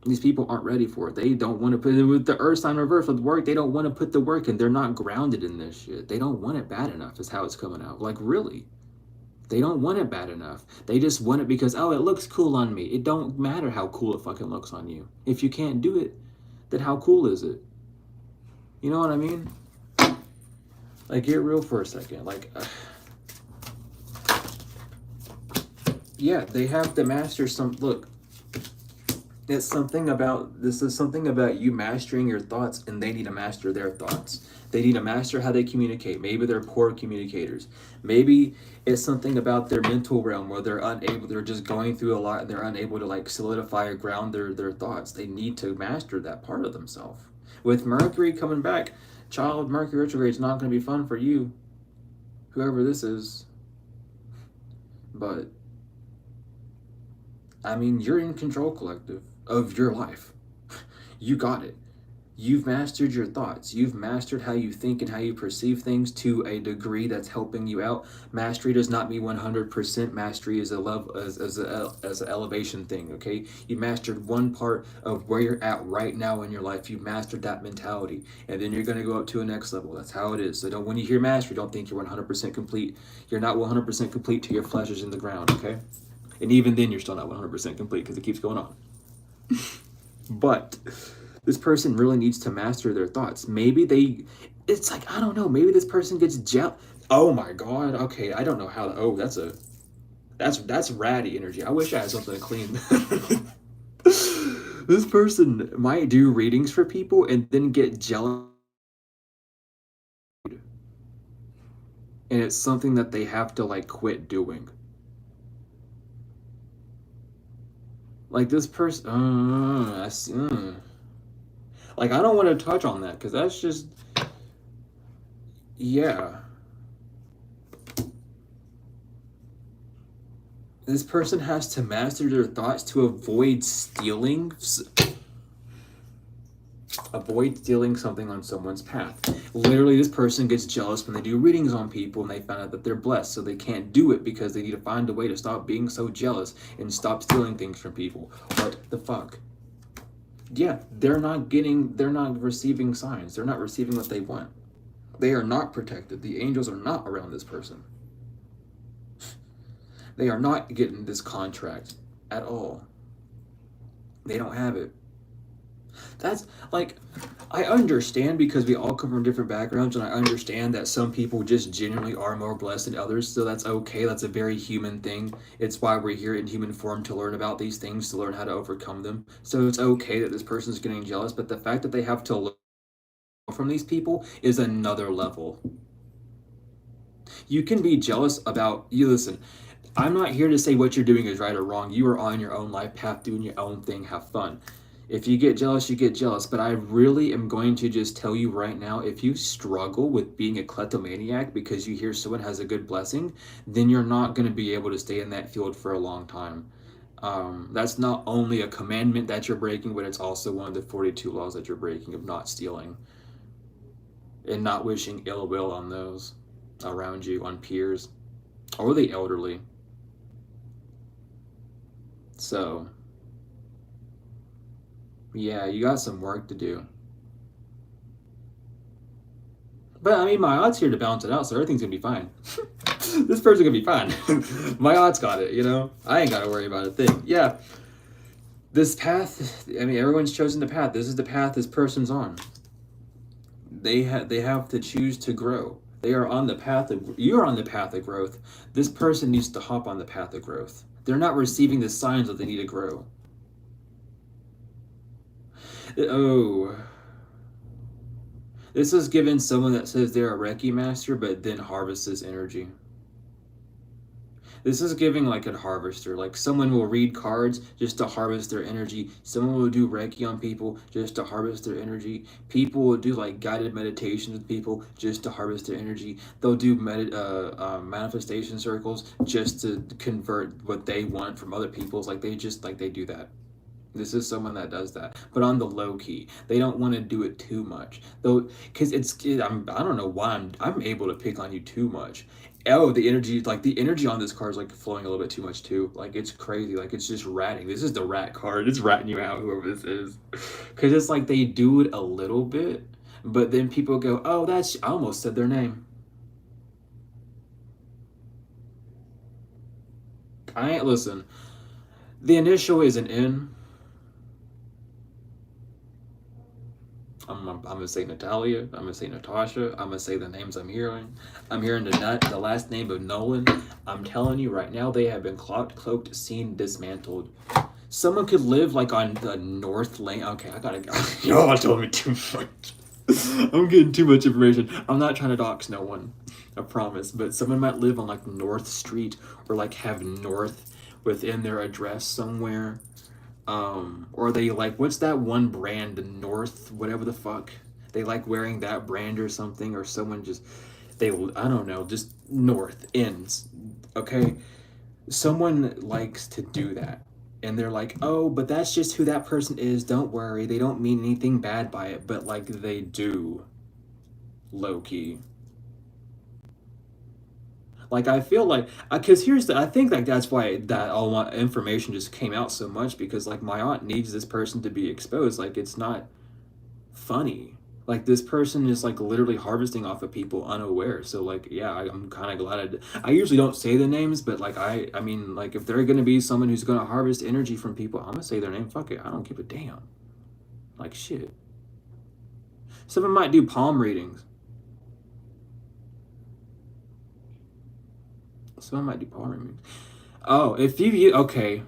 These people aren't ready for it. They don't want to put it with the earth sign reverse with work. They don't want to put the work in. They're not grounded in this shit. They don't want it bad enough is how it's coming out. Like, really. They don't want it bad enough. They just want it because, oh, it looks cool on me. It don't matter how cool it fucking looks on you. If you can't do it, then how cool is it? You know what I mean? Like, get real for a second. Like, yeah, they have to master some. Look, this is something about you mastering your thoughts, and they need to master their thoughts. They need to master how they communicate. Maybe they're poor communicators. Maybe it's something about their mental realm where they're just going through a lot and they're unable to like solidify or ground their thoughts. They need to master that part of themselves. With Mercury coming back, child, Mercury retrograde is not going to be fun for you, whoever this is. But I mean, you're in control, collective, of your life. You got it. You've mastered your thoughts. You've mastered how you think and how you perceive things to a degree that's helping you out. Mastery does not mean 100%. Mastery is as an elevation thing, okay? You mastered one part of where you're at right now in your life. You mastered that mentality. And then you're going to go up to a next level. That's how it is. So when you hear mastery, don't think you're 100% complete. You're not 100% complete till your flesh is in the ground, okay? And even then, you're still not 100% complete because it keeps going on. But this person really needs to master their thoughts. Maybe it's like, I don't know, maybe this person gets jealous. Oh my God. Okay, I don't know how. That's ratty energy. I wish I had something to clean. This person might do readings for people and then get jealous. And it's something that they have to like quit doing. Like this person, like I don't want to touch on that because that's just, yeah. This person has to master their thoughts to avoid stealing something on someone's path. Literally, this person gets jealous when they do readings on people and they find out that they're blessed, so they can't do it because they need to find a way to stop being so jealous and stop stealing things from people. What the fuck? Yeah, they're not receiving signs. They're not receiving what they want. They are not protected. The angels are not around this person. They are not getting this contract at all. They don't have it. That's like, I understand because we all come from different backgrounds, and I understand that some people just genuinely are more blessed than others, so that's okay. That's a very human thing. It's why we're here in human form, to learn about these things, to learn how to overcome them. So it's okay that this person's getting jealous, but the fact that they have to learn from these people is another level. You can be jealous about, you listen, I'm not here to say what you're doing is right or wrong. You are on your own life path, doing your own thing, have fun. If you get jealous, you get jealous. But I really am going to just tell you right now, if you struggle with being a kleptomaniac because you hear someone has a good blessing, then you're not going to be able to stay in that field for a long time. That's not only a commandment that you're breaking, but it's also one of the 42 laws that you're breaking of not stealing and not wishing ill will on those around you, on peers or the elderly. So, yeah, you got some work to do. But I mean, my aunt's here to balance it out, so everything's gonna be fine. This person's gonna be fine. My aunt's got it, you know? I ain't gotta worry about a thing. Yeah, this path, I mean, everyone's chosen the path. This is the path this person's on. They have to choose to grow. They are on the path of, you're on the path of growth. This person needs to hop on the path of growth. They're not receiving the signs that they need to grow. Oh, this is given someone that says they're a Reiki master, but then harvests this energy. This is giving like a harvester. Like someone will read cards just to harvest their energy. Someone will do Reiki on people just to harvest their energy. People will do like guided meditations with people just to harvest their energy. They'll do manifestation circles just to convert what they want from other people's. Like they do that. This is someone that does that, but on the low key. They don't want to do it too much, though, because I don't know why I'm able to pick on you too much. Oh, the energy on this card is like flowing a little bit too much too. Like it's crazy. Like it's just ratting. This is the rat card. It's ratting you out, whoever this is, because it's like they do it a little bit, but then people go, oh, I almost said their name. I ain't listen. The initial is an N. I'm gonna say Natalia. I'm gonna say Natasha. I'm gonna say the names I'm hearing. I'm hearing the last name of Nolan. I'm telling you right now, they have been cloaked, seen, dismantled. Someone could live like on the North Lane. Okay, I gotta go. Y'all told me too much. I'm getting too much information. I'm not trying to dox no one, I promise. But someone might live on like North Street, or like have North within their address somewhere. Or they like, what's that one brand, the North, whatever the fuck, they like wearing that brand or something, or someone just, I don't know, just North ends, okay? Someone likes to do that, and they're like, oh, but that's just who that person is, don't worry, they don't mean anything bad by it, but like they do, low-key. Like I feel like, because I think like that's why that all my information just came out so much, because like my aunt needs this person to be exposed. Like it's not funny. Like this person is like literally harvesting off of people unaware. So like yeah, I'm kind of glad I usually don't say the names, but like I mean like if they're gonna be someone who's gonna harvest energy from people, I'm gonna say their name. Fuck it, I don't give a damn. Like shit. Someone might do palm readings. Someone might do palm readings. Oh, if you okay.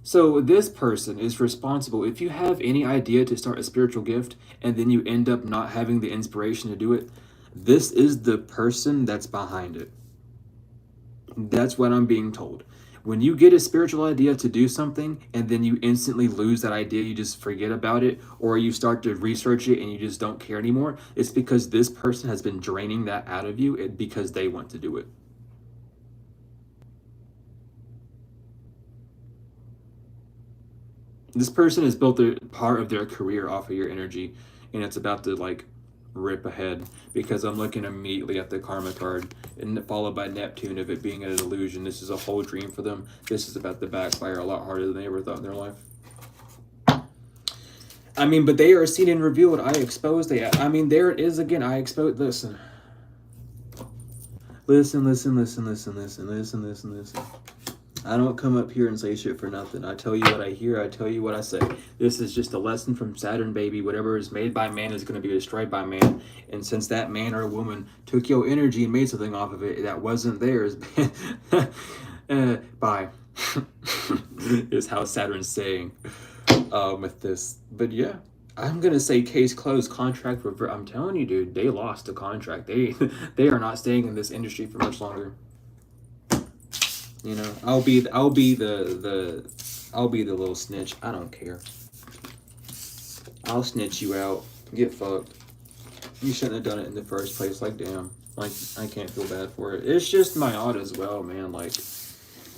So this person is responsible. If you have any idea to start a spiritual gift and then you end up not having the inspiration to do it, this is the person that's behind it. That's what I'm being told. When you get a spiritual idea to do something and then you instantly lose that idea, you just forget about it, or you start to research it and you just don't care anymore, it's because this person has been draining that out of you because they want to do it. This person has built a part of their career off of your energy, and it's about to like rip ahead, because I'm looking immediately at the karma card and followed by Neptune of it being an illusion. This is a whole dream for them. This is about to backfire a lot harder than they ever thought in their life. I mean, but they are seen and revealed. I expose they. I mean, there it is again. I expose. Listen. Listen, listen, listen, listen, listen, listen, listen, listen. I don't come up here and say shit for nothing. I tell you what I hear. I tell you what I say. This is just a lesson from Saturn, baby. Whatever is made by man is going to be destroyed by man. And since that man or woman took your energy and made something off of it that wasn't theirs, bye. Is how Saturn's saying with this. But yeah, I'm gonna say case closed, contract revert. I'm telling you, dude, they lost the contract. They are not staying in this industry for much longer. You know, I'll be the little snitch. I don't care. I'll snitch you out. Get fucked. You shouldn't have done it in the first place. Like, damn. Like, I can't feel bad for it. It's just my odd as well, man. Like,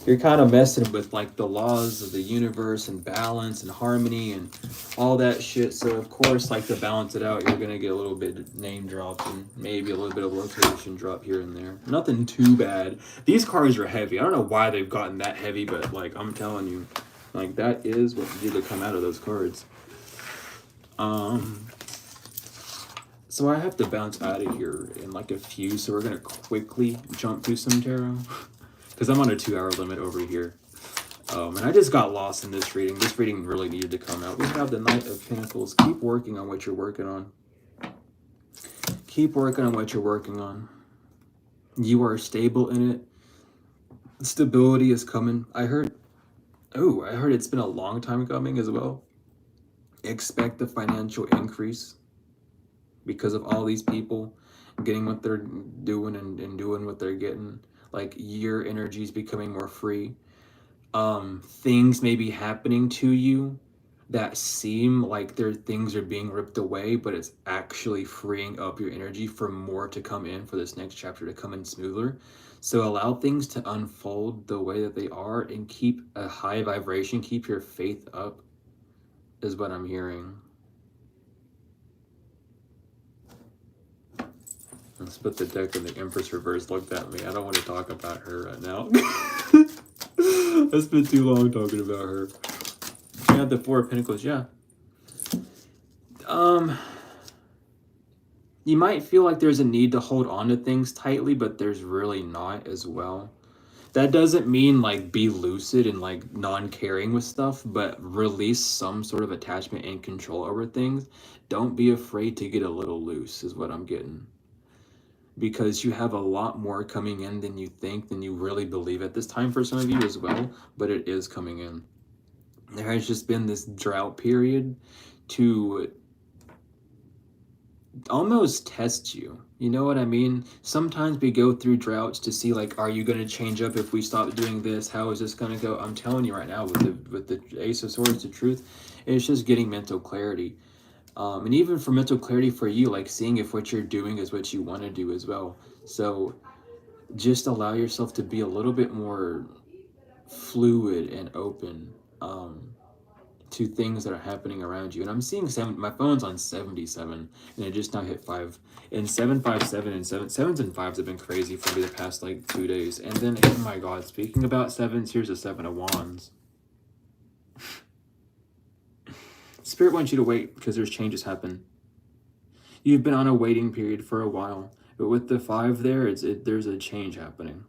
you're kind of messing with, like, the laws of the universe and balance and harmony and all that shit. So, of course, like, to balance it out, you're going to get a little bit of name dropped and maybe a little bit of location drop here and there. Nothing too bad. These cards are heavy. I don't know why they've gotten that heavy, but, like, I'm telling you, like, that is what did to come out of those cards. So I have to bounce out of here in, like, a few. So we're going to quickly jump to some tarot. Because I'm on a 2-hour limit over here. And I just got lost in this reading. This reading really needed to come out. We have the Knight of Pentacles. Keep working on what you're working on. Keep working on what you're working on. You are stable in it. Stability is coming. I heard it's been a long time coming as well. Expect the financial increase because of all these people getting what they're doing and doing what they're getting. Like, your energy is becoming more free. Things may be happening to you that seem like things are being ripped away, but it's actually freeing up your energy for more to come in, for this next chapter to come in smoother. So allow things to unfold the way that they are and keep a high vibration, keep your faith up, is what I'm hearing. Let's put the deck in the Empress reverse. Looked at me. I don't want to talk about her right now. I spent too long talking about her. We have the Four of Pentacles. Yeah. You might feel like there's a need to hold on to things tightly, but there's really not as well. That doesn't mean, like, be lucid and, like, non-caring with stuff, but release some sort of attachment and control over things. Don't be afraid to get a little loose, is what I'm getting. Because you have a lot more coming in than you think, than you really believe at this time for some of you as well, but it is coming in. There has just been this drought period to almost test you. You know what I mean? Sometimes we go through droughts to see, like, are you going to change up if we stop doing this? How is this going to go? I'm telling you right now, with the Ace of Swords, the truth, it's just getting mental clarity. And even for mental clarity for you, like, seeing if what you're doing is what you want to do as well. So just allow yourself to be a little bit more fluid and open to things that are happening around you. And I'm seeing my phone's on 77 and it just now hit 5. And 757 and 7s and 5s have been crazy for me the past, like, 2 days. And then, oh my god, speaking about 7s, here's a 7 of Wands. Spirit wants you to wait because there's changes happen. You've been on a waiting period for a while, but with the 5 there, there's a change happening.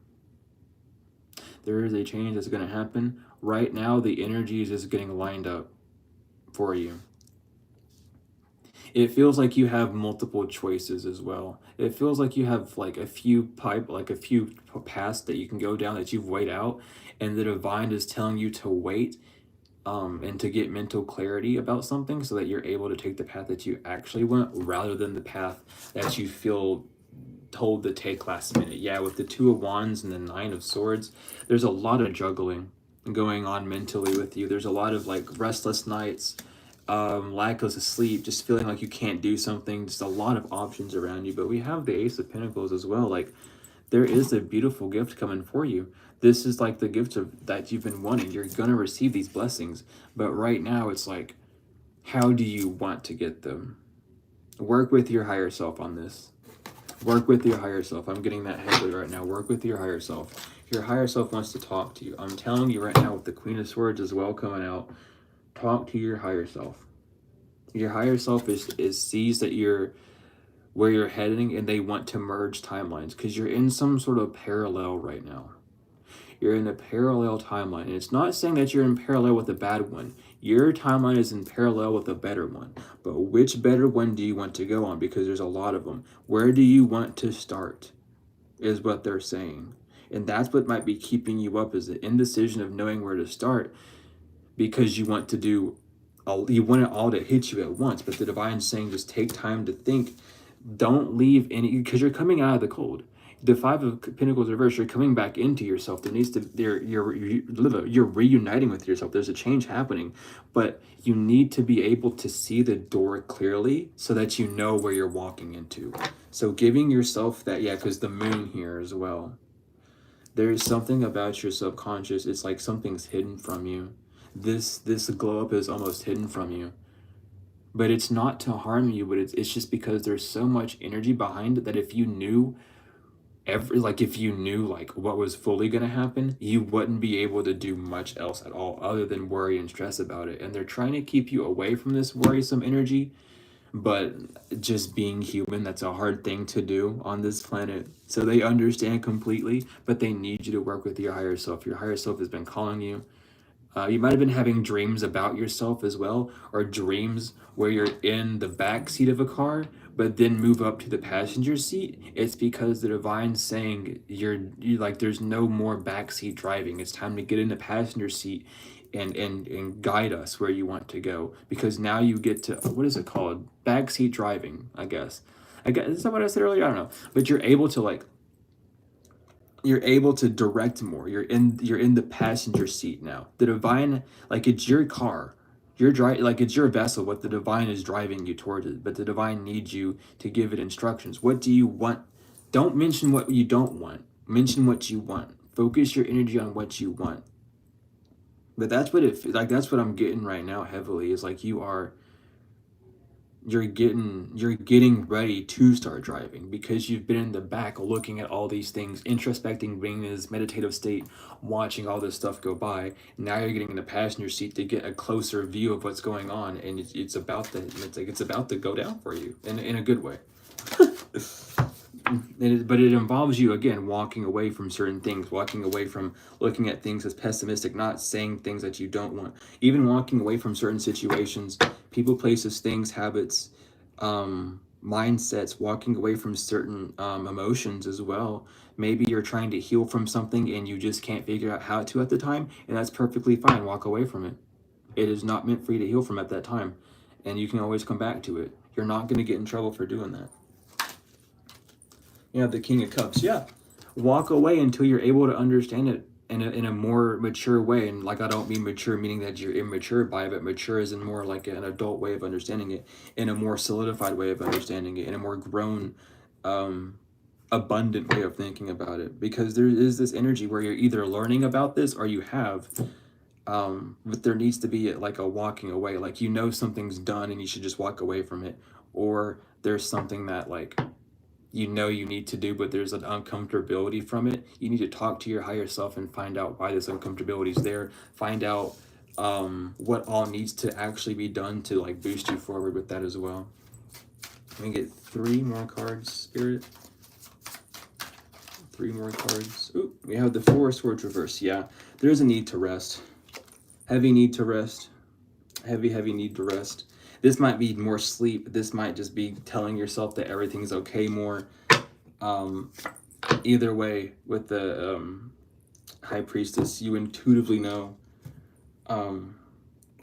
There is a change that's going to happen. Right now, the energy is just getting lined up for you. It feels like you have multiple choices as well. It feels like you have, like, a few paths that you can go down that you've weighed out, and the divine is telling you to wait and to get mental clarity about something so that you're able to take the path that you actually want rather than the path that you feel told to take last minute. Yeah, with the 2 of Wands and the 9 of Swords, there's a lot of juggling going on mentally with you. There's a lot of, like, restless nights, lack of sleep, just feeling like you can't do something, just a lot of options around you. But we have the Ace of Pentacles as well. Like, there is a beautiful gift coming for you. This is like the gift that you've been wanting. You're going to receive these blessings. But right now, it's like, how do you want to get them? Work with your higher self on this. Work with your higher self. I'm getting that heavily right now. Work with your higher self. Your higher self wants to talk to you. I'm telling you right now, with the Queen of Swords as well coming out, talk to your higher self. Your higher self is sees that you're where you're heading, and they want to merge timelines because you're in some sort of parallel right now. You're in a parallel timeline, and it's not saying that you're in parallel with a bad one. Your timeline is in parallel with a better one. But which better one do you want to go on? Because there's a lot of them. Where do you want to start? Is what they're saying. And that's what might be keeping you up, is the indecision of knowing where to start, because you want to do you want it all to hit you at once. But the divine's saying just take time to think. Don't leave any, because you're coming out of the cold. The Five of Pentacles reverse, you're coming back into yourself. There needs to, you're reuniting with yourself. There's a change happening, but you need to be able to see the door clearly so that you know where you're walking into. So giving yourself that, yeah, because the moon here as well. There's something about your subconscious. It's like something's hidden from you. This glow up is almost hidden from you. But it's not to harm you, but it's just because there's so much energy behind it that if you knew if you knew what was fully going to happen, you wouldn't be able to do much else at all other than worry and stress about it. And they're trying to keep you away from this worrisome energy, but just being human, that's a hard thing to do on this planet. So they understand completely, but they need you to work with your higher self. Your higher self has been calling you. You might have been having dreams about yourself as well, or dreams where you're in the back seat of a car, but then move up to the passenger seat. It's because the divine's saying you like there's no more backseat driving. It's time to get in the passenger seat and guide us where you want to go. Because now you get to, what is it called? Backseat driving, I guess. Is that what I said earlier? I don't know. But you're able to direct more. You're in the passenger seat now. The divine, it's your car. You're it's your vessel, what the divine is driving you towards it. But the divine needs you to give it instructions. What do you want? Don't mention what you don't want. Mention what you want. Focus your energy on what you want. But that's what I'm getting right now heavily, is you're getting ready to start driving, because you've been in the back looking at all these things, introspecting, being in this meditative state, watching all this stuff go by. Now you're getting in the passenger seat to get a closer view of what's going on, and it's about to go down for you in a good way. But it involves you, again, walking away from certain things, walking away from looking at things as pessimistic, not saying things that you don't want, even walking away from certain situations, people, places, things, habits, mindsets, walking away from certain emotions as well. Maybe you're trying to heal from something and you just can't figure out how to at the time, and that's perfectly fine. Walk away from it. It is not meant for you to heal from at that time, and you can always come back to it. You're not going to get in trouble for doing that. You have the King of Cups. Yeah. Walk away until you're able to understand it in a more mature way. And I don't mean mature meaning that you're immature by it, but mature is in more like an adult way of understanding it, in a more solidified way of understanding it, in a more grown, abundant way of thinking about it. Because there is this energy where you're either learning about this or you have, but there needs to be a walking away. Something's done and you should just walk away from it. Or there's something that you need to do, but there's an uncomfortability from it. You need to talk to your higher self and find out why this uncomfortability is there. Find out what all needs to actually be done to boost you forward with that as well. Let me get 3 more cards, Spirit. 3 more cards. Ooh, we have the 4 of Swords reverse. Yeah, there's a need to rest. Heavy need to rest. Heavy need to rest. This might be more sleep. This might just be telling yourself that everything's okay more. Either way, with the High Priestess, you intuitively know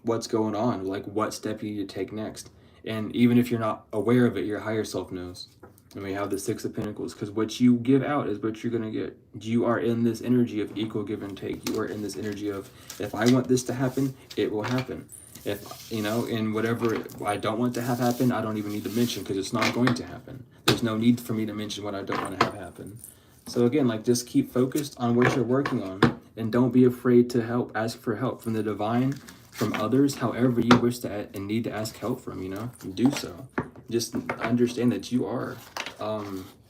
what's going on, what step you need to take next. And even if you're not aware of it, your higher self knows. And we have the 6 of Pentacles, because what you give out is what you're going to get. You are in this energy of equal give and take. You are in this energy of, if I want this to happen, it will happen. If, and whatever I don't want to have happen, I don't even need to mention, because it's not going to happen. There's no need for me to mention what I don't want to have happen. So again, just keep focused on what you're working on, and don't be afraid to ask for help from the divine, from others, however you wish to and need to ask help from, do so. Just understand that you are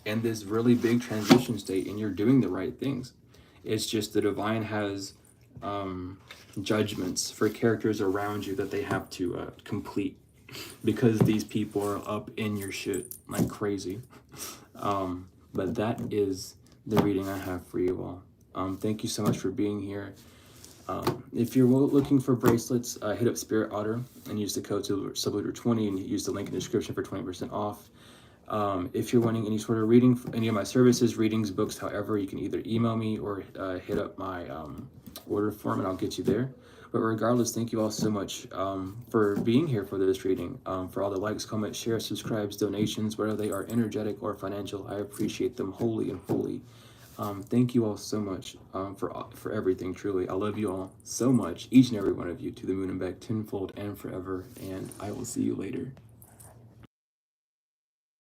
in this really big transition state, and you're doing the right things. It's just the divine has judgments for characters around you that they have to complete. because these people are up in your shit like crazy. But that is the reading I have for you all. Thank you so much for being here. If you're looking for bracelets, hit up Spirit Otter and use the code subleader20 and use the link in the description for 20% off. If you're wanting any sort of reading, any of my services, readings, books, however, you can either email me or hit up my order form and I'll get you there. But regardless, thank you all so much for being here for this reading, for all the likes, comments, shares, subscribes, donations, whether they are energetic or financial. I appreciate them wholly and fully. Thank you all so much for everything, truly. I love you all so much, each and every one of you, to the moon and back tenfold and forever, and I will see you later.